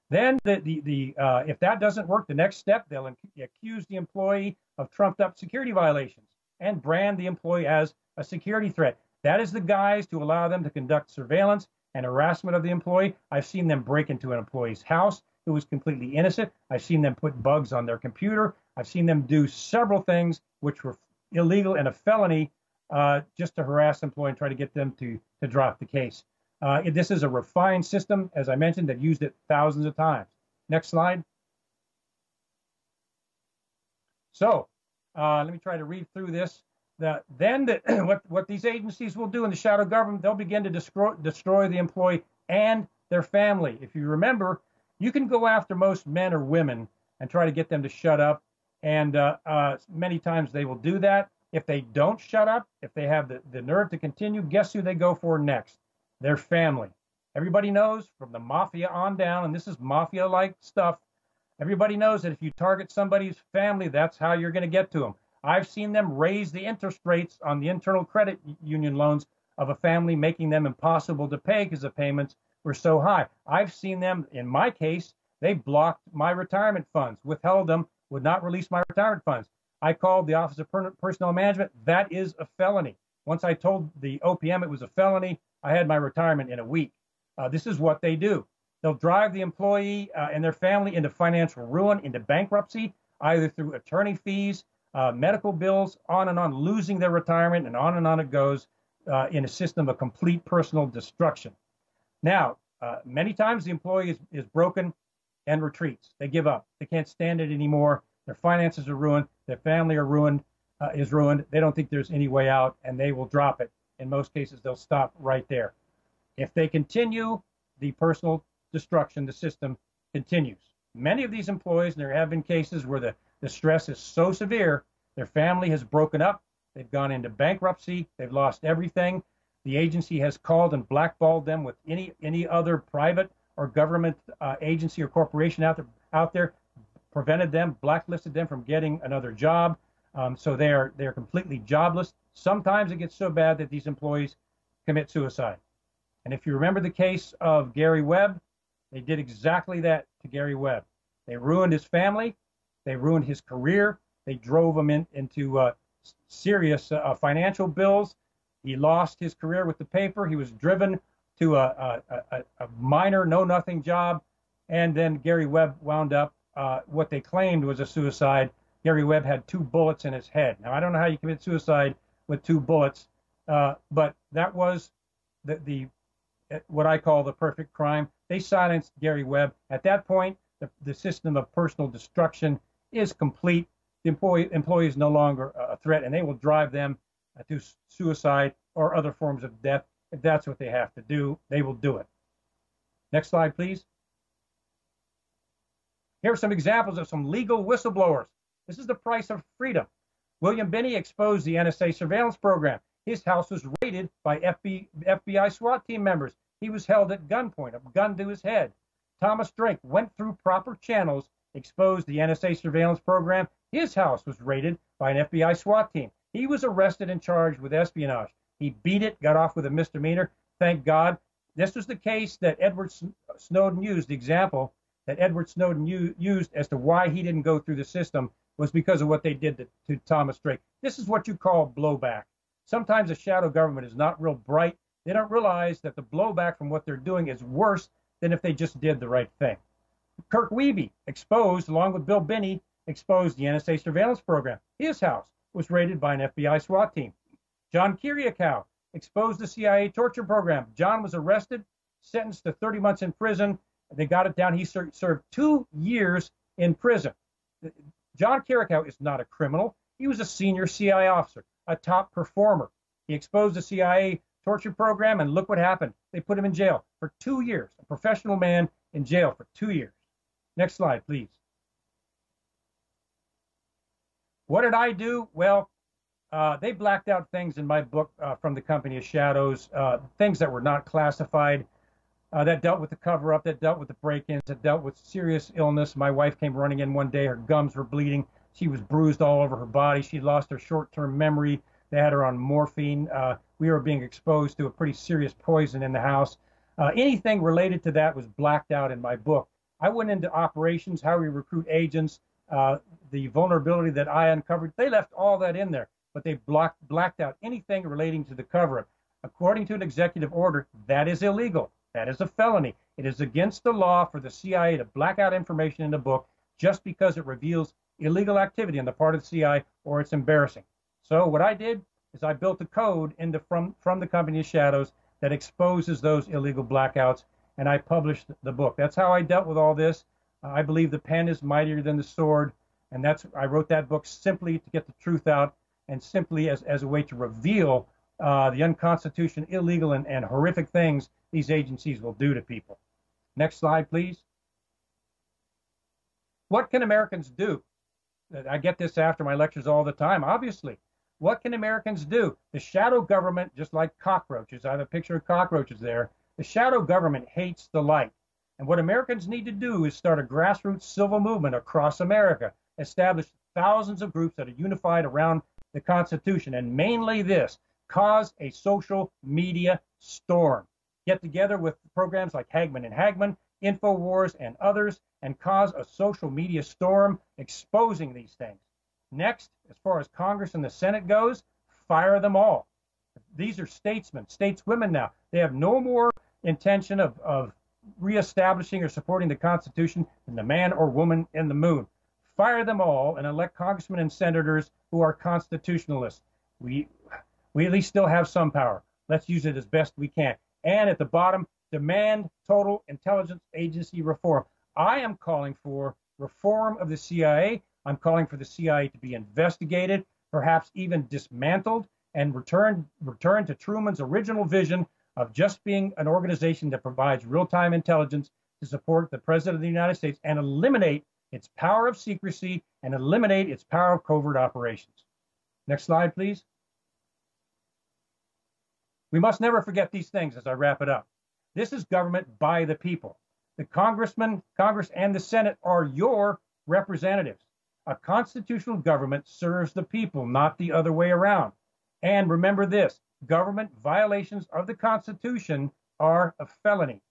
Then if that doesn't work, the next step, they'll accuse the employee of trumped up security violations and brand the employee as a security threat. That is the guise to allow them to conduct surveillance and harassment of the employee. I've seen them break into an employee's house who was completely innocent. I've seen them put bugs on their computer. I've seen them do several things which were illegal and a felony just to harass the employee and try to get them to drop the case. This is a refined system, as I mentioned, that used it thousands of times. Next slide. So let me try to read through this. What these agencies will do in the shadow government, they'll begin to destroy the employee and their family. If you remember, you can go after most men or women and try to get them to shut up, and many times they will do that. If they don't shut up, if they have the nerve to continue, guess who they go for next? Their family. Everybody knows from the mafia on down, and this is mafia-like stuff, everybody knows that if you target somebody's family, that's how you're going to get to them. I've seen them raise the interest rates on the internal credit union loans of a family, making them impossible to pay because the payments were so high. I've seen them, in my case, they blocked my retirement funds, withheld them, would not release my retirement funds. I called the Office of Personnel Management. That is a felony. Once I told the OPM it was a felony, I had my retirement in a week. This is what they do. They'll drive the employee and their family into financial ruin, into bankruptcy, either through attorney fees, medical bills, on and on, losing their retirement, and on it goes in a system of complete personal destruction. Now, many times the employee is broken and retreats. They give up. They can't stand it anymore. Their finances are ruined. Their family are ruined, is ruined. They don't think there's any way out, and they will drop it. In most cases, they'll stop right there. If they continue, the personal destruction, the system continues. Many of these employees, and there have been cases where the stress is so severe, their family has broken up, they've gone into bankruptcy, they've lost everything. The agency has called and blackballed them with any other private or government agency or corporation out there, prevented them, blacklisted them from getting another job. So they're completely jobless. Sometimes it gets so bad that these employees commit suicide. And if you remember the case of Gary Webb, they did exactly that to Gary Webb. They ruined his family. They ruined his career. They drove him into serious financial bills. He lost his career with the paper. He was driven to a minor, know-nothing job. And then Gary Webb wound up what they claimed was a suicide. Gary Webb had 2 bullets in his head. Now, I don't know how you commit suicide with 2 bullets, but that was the what I call the perfect crime. They silenced Gary Webb. At that point, the system of personal destruction is complete. The employee is no longer a threat, and they will drive them to suicide or other forms of death. If that's what they have to do, they will do it. Next slide, please. Here are some examples of some legal whistleblowers. This is the price of freedom. William Binney exposed the NSA surveillance program. His house was raided by FBI SWAT team members. He was held at gunpoint, a gun to his head. Thomas Drake went through proper channels, exposed the NSA surveillance program. His house was raided by an FBI SWAT team. He was arrested and charged with espionage. He beat it, got off with a misdemeanor. Thank God. This was the case that Edward Snowden used. The example that Edward Snowden used as to why he didn't go through the system was because of what they did to Thomas Drake. This is what you call blowback. Sometimes a shadow government is not real bright. They don't realize that the blowback from what they're doing is worse than if they just did the right thing. Kirk Wiebe exposed, along with Bill Binney, exposed the NSA surveillance program. His house was raided by an FBI SWAT team. John Kiriakou exposed the CIA torture program. John was arrested, sentenced to 30 months in prison. They got it down. He served 2 years in prison. John Kiriakou is not a criminal. He was a senior CIA officer, a top performer. He exposed the CIA torture program, and look what happened. They put him in jail for 2 years, a professional man in jail for 2 years. Next slide, please. What did I do? Well, they blacked out things in my book from the Company of Shadows, things that were not classified, that dealt with the cover-up, that dealt with the break-ins, that dealt with serious illness. My wife came running in one day. Her gums were bleeding. She was bruised all over her body. She lost her short-term memory. They had her on morphine. We were being exposed to a pretty serious poison in the house. Anything related to that was blacked out in my book. I went into operations, how we recruit agents, the vulnerability that I uncovered. They left all that in there, but they blacked out anything relating to the cover-up. According to an executive order, that is illegal. That is a felony. It is against the law for the CIA to black out information in a book just because it reveals illegal activity on the part of the CIA or it's embarrassing. So what I did is I built a code from the Company of Shadows that exposes those illegal blackouts, and I published the book. That's how I dealt with all this. I believe the pen is mightier than the sword, and I wrote that book simply to get the truth out and simply as a way to reveal the unconstitutional, illegal, and horrific things these agencies will do to people. Next slide, please. What can Americans do? I get this after my lectures all the time. Obviously, What can Americans do? The shadow government, just like cockroaches, I have a picture of cockroaches there. The shadow government hates the light. And what Americans need to do is start a grassroots civil movement across America, establish thousands of groups that are unified around the Constitution, and mainly this, cause a social media storm. Get together with programs like Hagmann and Hagmann, InfoWars, and others, and cause a social media storm exposing these things. Next, as far as Congress and the Senate goes, fire them all. These are statesmen, stateswomen now. They have no more intention of reestablishing or supporting the Constitution than the man or woman in the moon. Fire them all and elect congressmen and senators who are constitutionalists. We at least still have some power. Let's use it as best we can. And at the bottom, demand total intelligence agency reform. I am calling for reform of the CIA. I'm calling for the CIA to be investigated, perhaps even dismantled, and return to Truman's original vision of just being an organization that provides real-time intelligence to support the President of the United States, and eliminate its power of secrecy and eliminate its power of covert operations. Next slide, please. We must never forget these things as I wrap it up. This is government by the people. The Congress and the Senate are your representatives. A constitutional government serves the people, not the other way around. And remember this, government violations of the Constitution are a felony.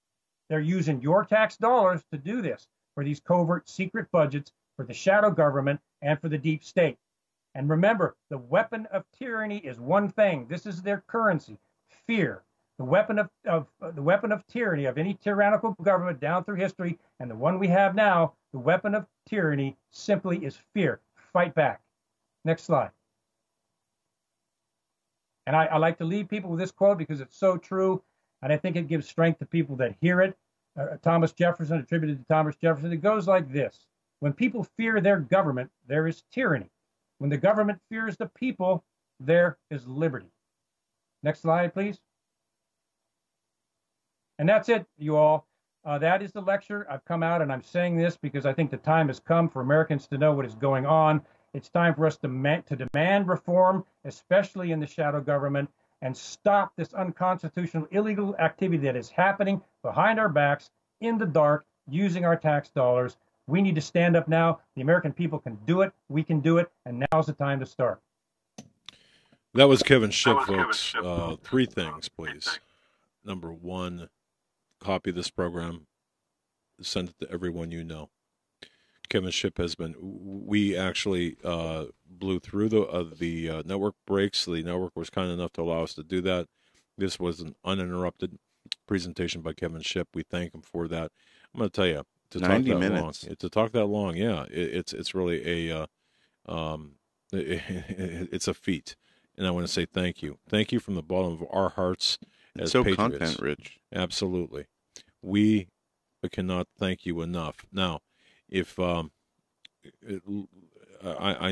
They're using your tax dollars to do this for these covert secret budgets, for the shadow government, and for the deep state. And remember, the weapon of tyranny is one thing. This is their currency, fear. The weapon of tyranny of any tyrannical government down through history, and the one we have now, the weapon of tyranny simply is fear. Fight back. Next slide. And I like to leave people with this quote because it's so true, and I think it gives strength to people that hear it. Thomas Jefferson, attributed to Thomas Jefferson, it goes like this. When people fear their government, there is tyranny. When the government fears the people, there is liberty. Next slide, please. And that's it, you all. That is the lecture. I've come out and I'm saying this because I think the time has come for Americans to know what is going on. It's time for us to demand reform, especially in the shadow government, and stop this unconstitutional, illegal activity that is happening behind our backs, in the dark, using our tax dollars. We need to stand up now. The American people can do it. We can do it. And now's the time to start. That was Kevin Shipp, folks. Three things, please. Number one, copy this program. Send it to everyone you know. Kevin Shipp has been. We actually blew through the network breaks. The network was kind enough to allow us to do that. This was an uninterrupted presentation by Kevin Shipp. We thank him for that. I'm going to tell you, to 90 minutes. To talk that long, yeah, it's really a it's a feat. And I want to say thank you. Thank you from the bottom of our hearts as so patriots. Content rich. Absolutely. We cannot thank you enough. Now, if I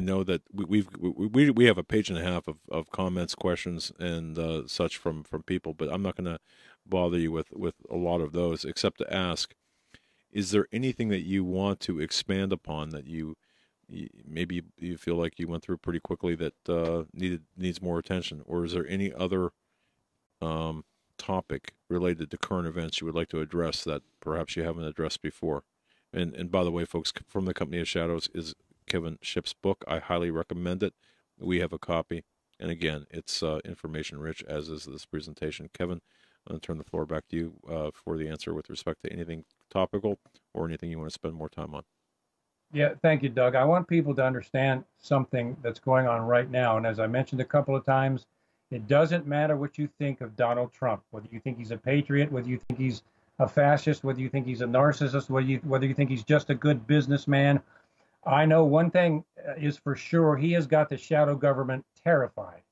know that we have a page and a half of comments, questions, and such from people, but I'm not going to bother you with a lot of those, except to ask, is there anything that you want to expand upon that maybe you feel like you went through pretty quickly that needs more attention, or is there any other topic related to current events you would like to address that perhaps you haven't addressed before? And by the way, folks, From the Company of Shadows is Kevin Shipp's book. I highly recommend it. We have a copy, and again, it's information rich, as is this presentation. Kevin, I'm going to turn the floor back to you for the answer with respect to anything topical or anything you want to spend more time on. Yeah, thank you, Doug. I want people to understand something that's going on right now. And as I mentioned a couple of times, it doesn't matter what you think of Donald Trump, whether you think he's a patriot, whether you think he's a fascist, whether you think he's a narcissist, whether you think he's just a good businessman. I know one thing is for sure, he has got the shadow government terrified.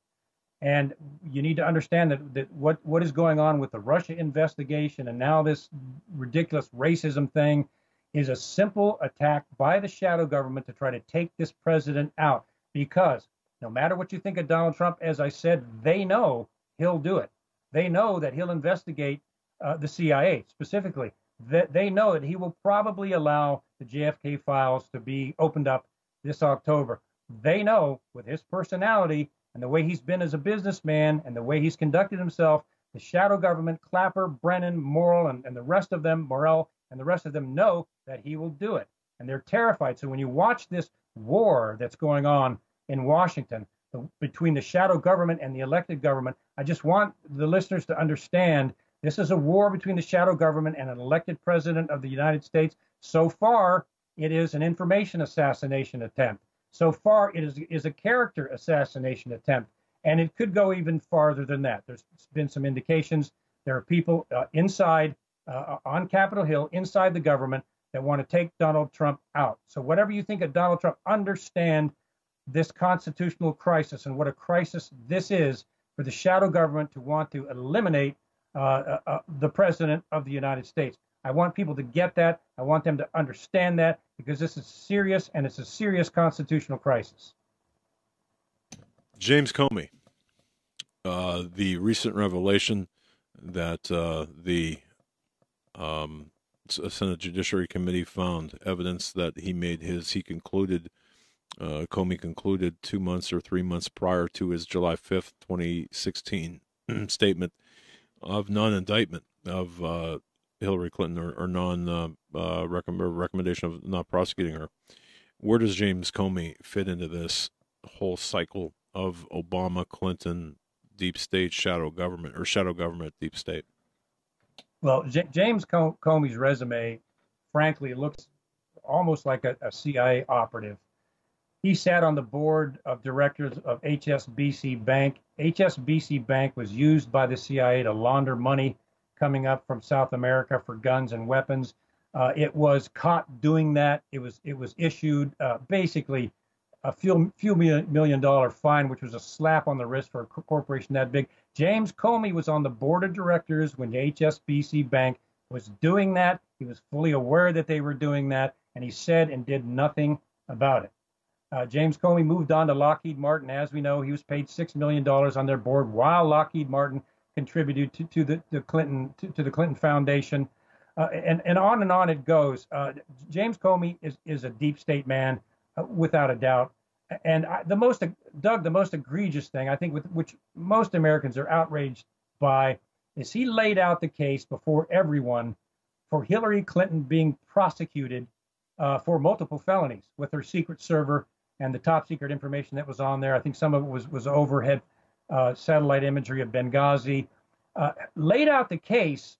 And you need to understand that what is going on with the Russia investigation and now this ridiculous racism thing is a simple attack by the shadow government to try to take this president out. Because no matter what you think of Donald Trump, as I said, they know he'll do it. They know that he'll investigate the CIA specifically. That they know that he will probably allow the JFK files to be opened up this October. They know with his personality and the way he's been as a businessman and the way he's conducted himself, the shadow government, Clapper, Brennan, Morrill, and the rest of them, Morrell, and the rest of them know that he will do it. And they're terrified. So when you watch this war that's going on in Washington between the shadow government and the elected government, I just want the listeners to understand this is a war between the shadow government and an elected president of the United States. So far, it is an information assassination attempt. So far, it is a character assassination attempt. And it could go even farther than that. There's been some indications. There are people inside, on Capitol Hill, inside the government, that want to take Donald Trump out. So whatever you think of Donald Trump, understand this constitutional crisis and what a crisis this is for the shadow government to want to eliminate the president of the United States. I want people to get that. I want them to understand that, because this is serious, and it's a serious constitutional crisis. James Comey, the recent revelation that the Senate Judiciary Committee found evidence that Comey concluded 2 months or 3 months prior to his July 5th, 2016 statement of non-indictment of Hillary Clinton, or recommendation of not prosecuting her. Where does James Comey fit into this whole cycle of Obama, Clinton, deep state, shadow government, or shadow government, deep state? Well, James Comey's resume, frankly, looks almost like a CIA operative. He sat on the board of directors of HSBC Bank. HSBC Bank was used by the CIA to launder money coming up from South America for guns and weapons. It was caught doing that. It was issued basically a few million dollar fine, which was a slap on the wrist for a corporation that big. James Comey was on the board of directors when the HSBC Bank was doing that. He was fully aware that they were doing that, and he said and did nothing about it. James Comey moved on to Lockheed Martin. As we know, he was paid $6 million on their board while Lockheed Martin contributed to the Clinton Foundation, and on it goes. James Comey is a deep state man, without a doubt. And the most egregious thing, I think, with which most Americans are outraged by, is he laid out the case before everyone for Hillary Clinton being prosecuted for multiple felonies with her secret server and the top secret information that was on there. I think some of it was overhead satellite imagery of Benghazi. Laid out the case.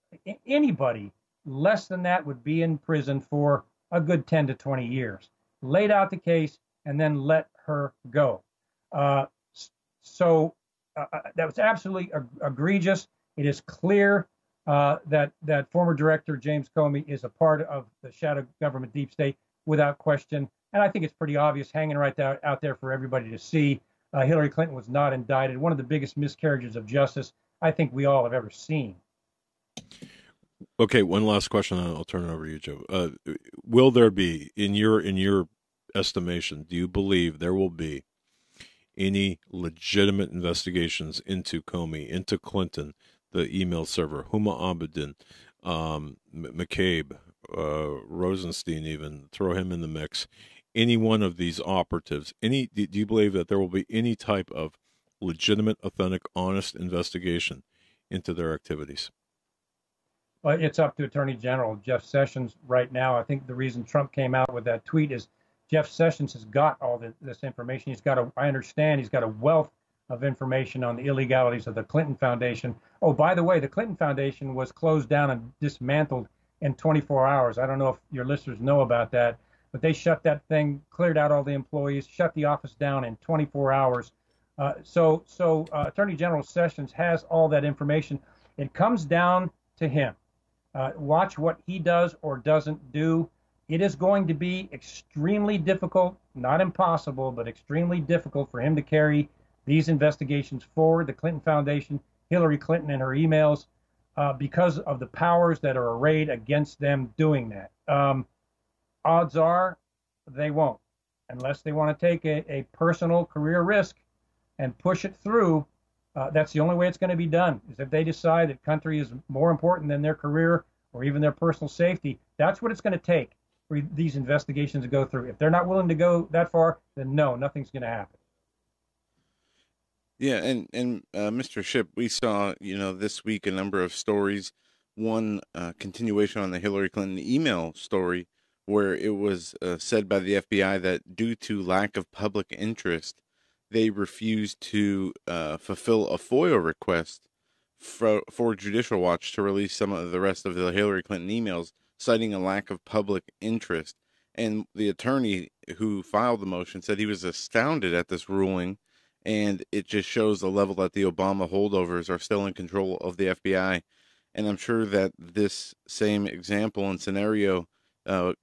Anybody less than that would be in prison for a good 10 to 20 years. Laid out the case and then let her go. So that was absolutely egregious. It is clear that former director James Comey is a part of the shadow government deep state without question. And I think it's pretty obvious, hanging right out there for everybody to see. Hillary Clinton was not indicted. One of the biggest miscarriages of justice I think we all have ever seen. Okay, one last question, and I'll turn it over to you, Joe. Will there be, in your estimation, do you believe there will be any legitimate investigations into Comey, into Clinton, the email server, Huma Abedin, McCabe, Rosenstein, even throw him in the mix? Any one of these operatives? Do you believe that there will be any type of legitimate, authentic, honest investigation into their activities? Well, it's up to Attorney General Jeff Sessions right now. I think the reason Trump came out with that tweet is Jeff Sessions has got all this information. I understand he's got a wealth of information on the illegalities of the Clinton Foundation. Oh, by the way, the Clinton Foundation was closed down and dismantled in 24 hours. I don't know if your listeners know about that, but they shut that thing, cleared out all the employees, shut the office down in 24 hours. So Attorney General Sessions has all that information. It comes down to him. Watch what he does or doesn't do. It is going to be extremely difficult, not impossible, but extremely difficult for him to carry these investigations forward, the Clinton Foundation, Hillary Clinton and her emails, because of the powers that are arrayed against them doing that. Odds are they won't, unless they want to take a personal career risk and push it through. That's the only way it's going to be done, is if they decide that country is more important than their career or even their personal safety. That's what it's going to take for these investigations to go through. If they're not willing to go that far, then no, nothing's going to happen. Yeah, and Mr. Shipp, we saw this week a number of stories. One continuation on the Hillary Clinton email story, where it was said by the FBI that due to lack of public interest, they refused to fulfill a FOIA request for Judicial Watch to release some of the rest of the Hillary Clinton emails, citing a lack of public interest. And the attorney who filed the motion said he was astounded at this ruling, and it just shows the level that the Obama holdovers are still in control of the FBI. And I'm sure that this same example and scenario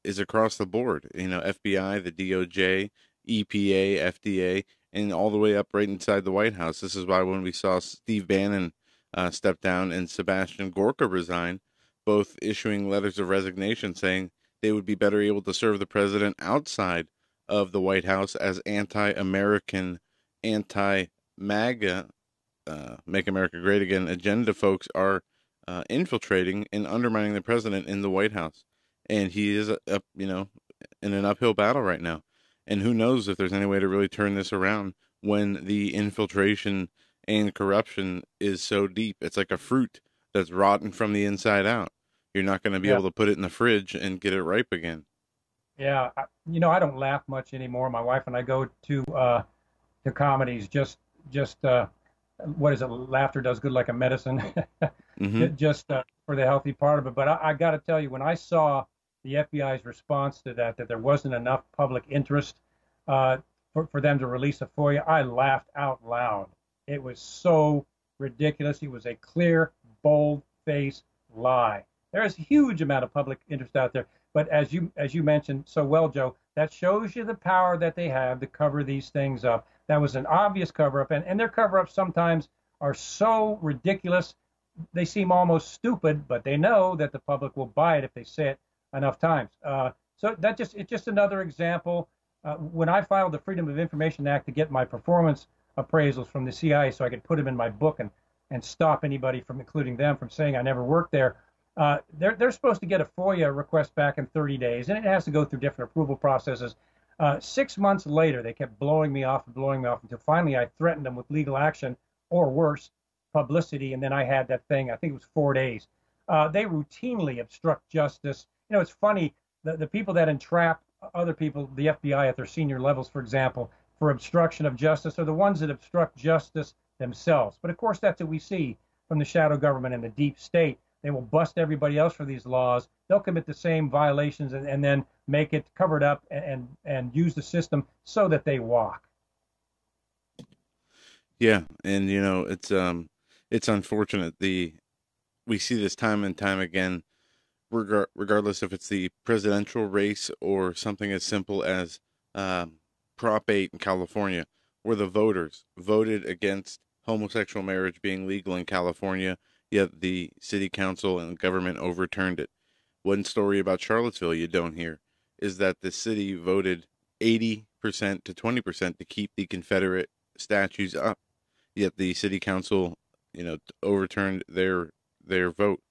is across the board. FBI, the DOJ, EPA, FDA, and all the way up right inside the White House. This is why when we saw Steve Bannon step down and Sebastian Gorka resign, both issuing letters of resignation saying they would be better able to serve the president outside of the White House, as anti-American, anti-MAGA, Make America Great Again agenda folks are infiltrating and undermining the president in the White House. And he is, in an uphill battle right now. And who knows if there's any way to really turn this around when the infiltration and corruption is so deep. It's like a fruit that's rotten from the inside out. You're not going to be able to put it in the fridge and get it ripe again. Yeah, I don't laugh much anymore. My wife and I go to comedies just what is it? Laughter does good like a medicine, Mm-hmm. just for the healthy part of it. But I got to tell you, when I saw the FBI's response to that there wasn't enough public interest for them to release a FOIA, I laughed out loud. It was so ridiculous. It was a clear, bold-faced lie. There is a huge amount of public interest out there. But as you mentioned so well, Joe, that shows you the power that they have to cover these things up. That was an obvious cover-up, and their cover-ups sometimes are so ridiculous, they seem almost stupid, but they know that the public will buy it if they say it enough times. So it's just another example. When I filed the Freedom of Information Act to get my performance appraisals from the CIA so I could put them in my book and stop anybody from, including them, from saying I never worked there, they're supposed to get a FOIA request back in 30 days, and it has to go through different approval processes. 6 months later, they kept blowing me off until finally I threatened them with legal action or worse, publicity, and then I had that thing, I think it was 4 days. They routinely obstruct justice. It's funny, the people that entrap other people, the FBI at their senior levels, for example, for obstruction of justice are the ones that obstruct justice themselves. But of course, that's what we see from the shadow government and the deep state. They will bust everybody else for these laws. They'll commit the same violations and then make it covered up and use the system so that they walk. Yeah, and it's unfortunate. We see this time and time again, regardless if it's the presidential race or something as simple as Prop 8 in California, where the voters voted against homosexual marriage being legal in California, yet the city council and government overturned it. One story about Charlottesville you don't hear is that the city voted 80% to 20% to keep the Confederate statues up, yet the city council, overturned their vote.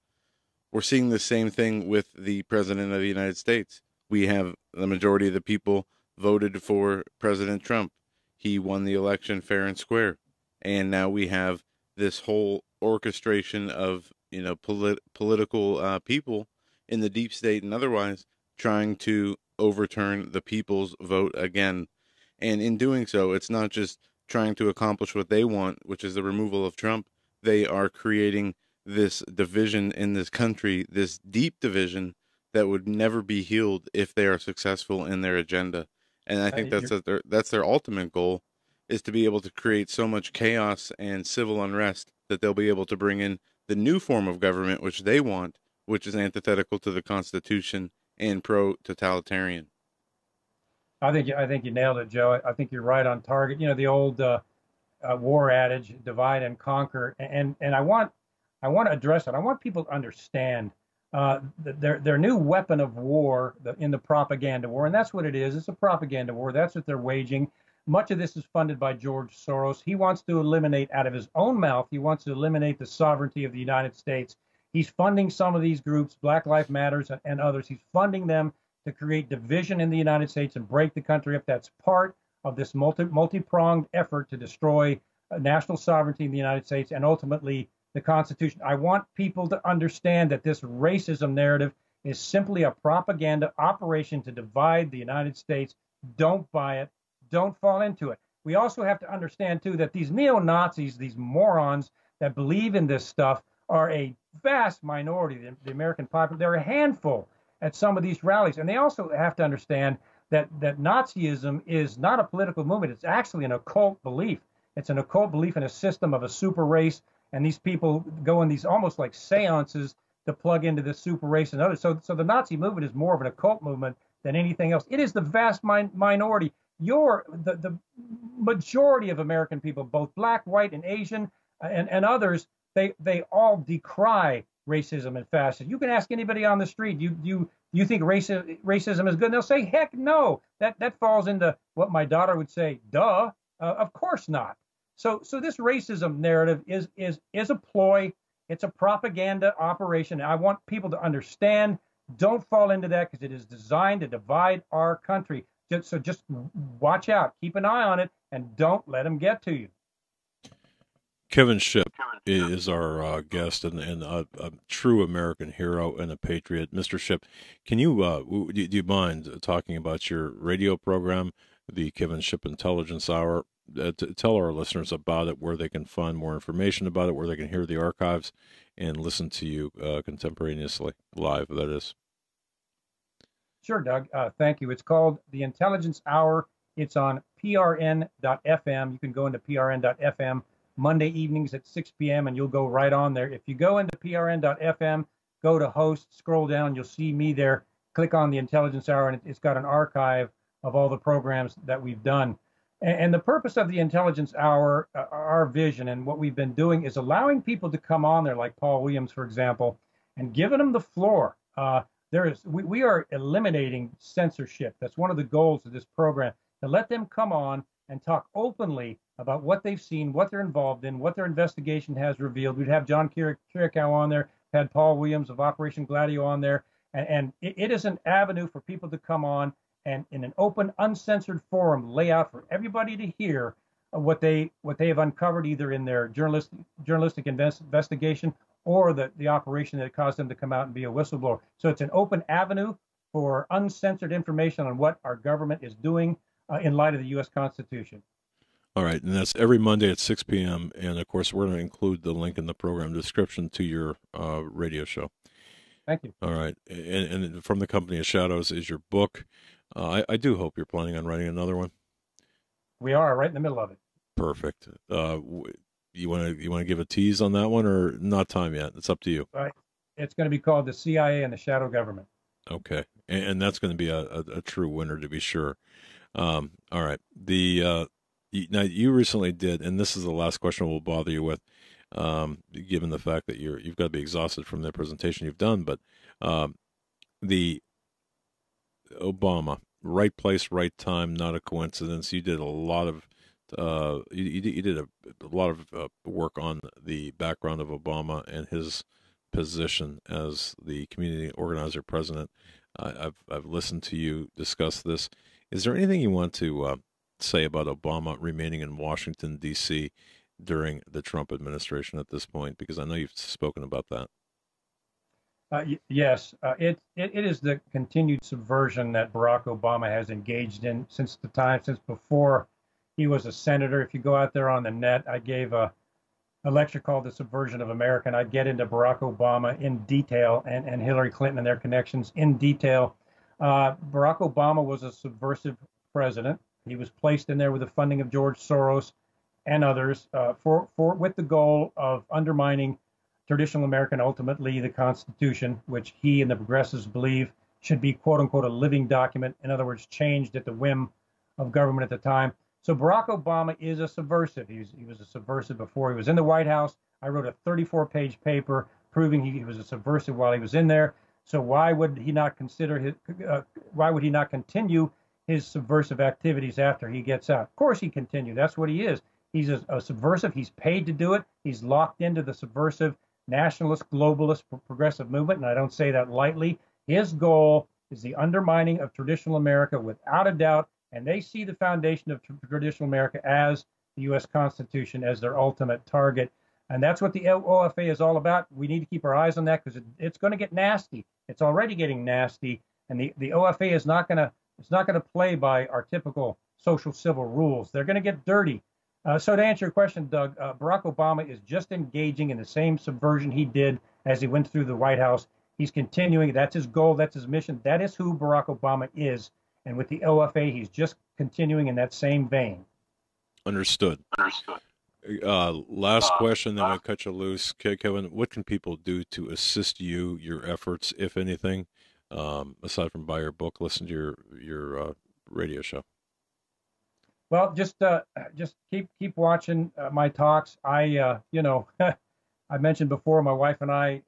We're seeing the same thing with the president of the United States. We have the majority of the people voted for President Trump. He won the election fair and square. And now we have this whole orchestration of, political people in the deep state and otherwise trying to overturn the people's vote again. And in doing so, it's not just trying to accomplish what they want, which is the removal of Trump. They are creating this division in this country, this deep division that would never be healed if they are successful in their agenda. And I think that's their ultimate goal, is to be able to create so much chaos and civil unrest that they'll be able to bring in the new form of government which they want, which is antithetical to the Constitution and pro-totalitarian. I think you nailed it, Joe. I think you're right on target. The old war adage, divide and conquer, and I want to address it. I want people to understand their new weapon of war in the propaganda war, and that's what it is. It's a propaganda war. That's what they're waging. Much of this is funded by George Soros. He wants to eliminate, out of his own mouth, he wants to eliminate the sovereignty of the United States. He's funding some of these groups, Black Lives Matters and others. He's funding them to create division in the United States and break the country up. That's part of this multi-pronged effort to destroy national sovereignty in the United States, and ultimately the Constitution. I want people to understand that this racism narrative is simply a propaganda operation to divide the United States. Don't buy it. Don't fall into it. We also have to understand, too, that these neo-Nazis, these morons that believe in this stuff, are a vast minority, the American population. They're a handful at some of these rallies. And they also have to understand that Nazism is not a political movement. It's actually an occult belief. It's an occult belief in a system of a super race. And these people go in these almost like seances to plug into this super race and others. So the Nazi movement is more of an occult movement than anything else. It is the vast minority. The majority of American people, both black, white, and Asian, and others, they all decry racism and fascism. You can ask anybody on the street, you think racism is good? And they'll say, heck no. That falls into what my daughter would say, duh. Of course not. So this racism narrative is a ploy. It's a propaganda operation. I want people to understand. Don't fall into that, because it is designed to divide our country. So just watch out, keep an eye on it, and don't let them get to you. Kevin Shipp is our guest and a true American hero and a patriot. Mr. Shipp, can you do you mind talking about your radio program, the Kevin Shipp Intelligence Hour? Tell our listeners about it, where they can find more information about it, where they can hear the archives and listen to you contemporaneously, live, that is. Sure, Doug. Thank you. It's called The Intelligence Hour. It's on prn.fm. You can go into prn.fm Monday evenings at 6 p.m. and you'll go right on there. If you go into prn.fm, go to host, scroll down, you'll see me there. Click on The Intelligence Hour, and it's got an archive of all the programs that we've done. And the purpose of The Intelligence Hour, our vision and what we've been doing, is allowing people to come on there, like Paul Williams, for example, and giving them the floor. We are eliminating censorship. That's one of the goals of this program, to let them come on and talk openly about what they've seen, what they're involved in, what their investigation has revealed. We'd have John Kirikow on there, had Paul Williams of Operation Gladio on there, and it is an avenue for people to come on and in an open, uncensored forum lay out for everybody to hear what they have uncovered, either in their journalistic investigation or the operation that caused them to come out and be a whistleblower. So it's an open avenue for uncensored information on what our government is doing in light of the U.S. Constitution. All right, and that's every Monday at 6 p.m. And, of course, we're going to include the link in the program description to your radio show. Thank you. All right, and From the Company of Shadows is your book. I do hope you're planning on writing another one. We are right in the middle of it. Perfect. You want to give a tease on that one, or not time yet? It's up to you. It's going to be called The CIA and the Shadow Government. Okay, and that's going to be a true winner, to be sure. All right. Now you recently did, and this is the last question we'll bother you with, given the fact that you've got to be exhausted from the presentation you've done. But the Obama, right place, right time, not a coincidence. You did a lot of you did a lot of work on the background of Obama and his position as the community organizer president. I've listened to you discuss this. Is there anything you want to say about Obama remaining in Washington, D.C. during the Trump administration at this point? Because I know you've spoken about that. Yes, it is the continued subversion that Barack Obama has engaged in since before he was a senator. If you go out there on the net, I gave a lecture called The Subversion of America, and I get into Barack Obama in detail and Hillary Clinton and their connections in detail. Barack Obama was a subversive president. He was placed in there with the funding of George Soros and others with the goal of undermining traditional American, ultimately the Constitution, which he and the progressives believe should be, quote unquote, a living document. In other words, changed at the whim of government at the time. So Barack Obama is a subversive. He was a subversive before he was in the White House. I wrote a 34-page paper proving he was a subversive while he was in there. So why would he not continue his subversive activities after he gets out? Of course he'd continue. That's what he is. He's a subversive. He's paid to do it. He's locked into the subversive nationalist, globalist, progressive movement, and I don't say that lightly. His goal is the undermining of traditional America without a doubt, and they see the foundation of traditional America as the U.S. Constitution as their ultimate target. And that's what the OFA is all about. We need to keep our eyes on that because it's going to get nasty. It's already getting nasty. And the OFA is not going to play by our typical social civil rules. They're going to get dirty. So to answer your question, Doug, Barack Obama is just engaging in the same subversion he did as he went through the White House. He's continuing. That's his goal. That's his mission. That is who Barack Obama is. And with the OFA, he's just continuing in that same vein. Understood. Last question, then I'll cut you loose. Kevin, what can people do to assist you, your efforts, if anything, aside from buy your book, listen to your radio show? Well, just keep watching my talks. I I mentioned before, my wife and I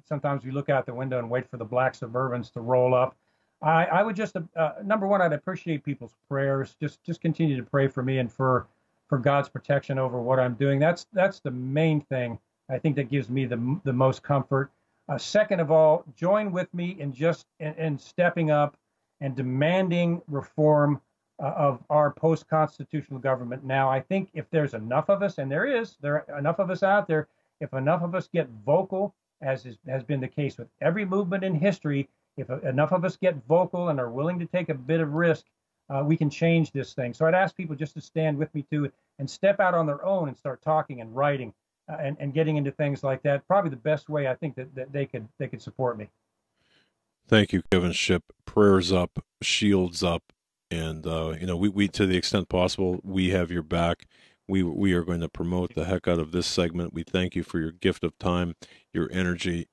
sometimes we look out the window and wait for the black Suburbans to roll up. I would just number one, I'd appreciate people's prayers. Just continue to pray for me and for God's protection over what I'm doing. That's the main thing I think that gives me the most comfort. Second of all, join with me in stepping up and demanding reform of our post-constitutional government. Now, I think if there's enough of us, and there are enough of us out there, if enough of us get vocal, as has been the case with every movement in history, if enough of us get vocal and are willing to take a bit of risk, we can change this thing. So I'd ask people just to stand with me too and step out on their own and start talking and writing and getting into things like that. Probably the best way I think that they could support me. Thank you, Kevin Shipp. Prayers up, shields up. And, we to the extent possible, we have your back. We are going to promote the heck out of this segment. We thank you for your gift of time, your energy.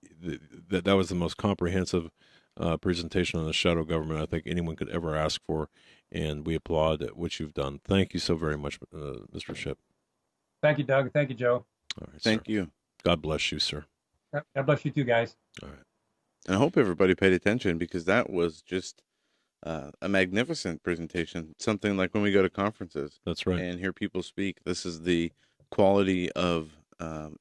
That was the most comprehensive presentation on the shadow government I think anyone could ever ask for. And we applaud what you've done. Thank you so very much, Mr. Shipp. Thank you, Doug. Thank you, Joe. All right, Thank sir. you. God bless you, sir. God bless you too, guys. All right. And I hope everybody paid attention because that was just a magnificent presentation. Something like when we go to conferences. That's right. And hear people speak. This is the quality of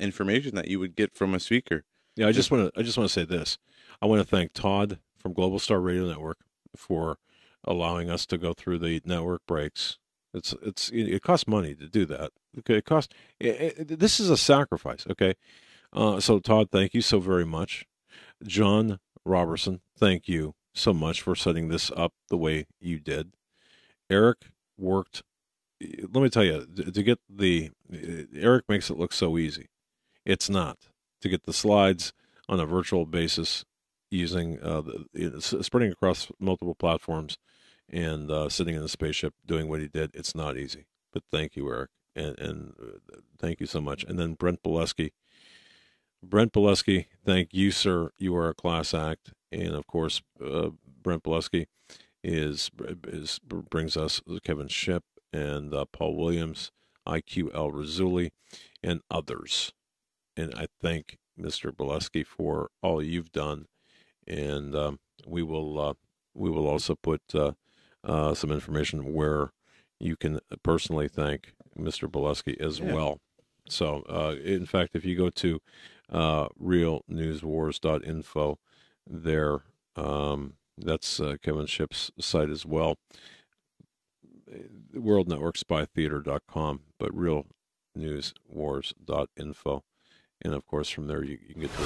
information that you would get from a speaker. Yeah, I just want to say this. I want to thank Todd from Global Star Radio Network for allowing us to go through the network breaks. It costs money to do that. Okay, this is a sacrifice. Okay, so Todd, thank you so very much. John Robertson, thank you so much for setting this up the way you did. Eric worked. Let me tell you, to get Eric makes it look so easy. It's not. To get the slides on a virtual basis using spreading across multiple platforms and sitting in a spaceship doing what he did, it's not easy. But thank you, Eric, and thank you so much. And then Brent Bileski, thank you, sir. You are a class act, and of course, Brent Bileski brings us Kevin Shipp and Paul Williams, IQL Rizzulli, and others. And I thank Mr. Bileski for all you've done, and we will also put some information where you can personally thank Mr. Bileski as well. So, in fact, if you go to realnewswars.info, there, that's Kevin Shipp's site as well. World Network Spy Theater.com, but realnewswars.info. And of course, from there you can get to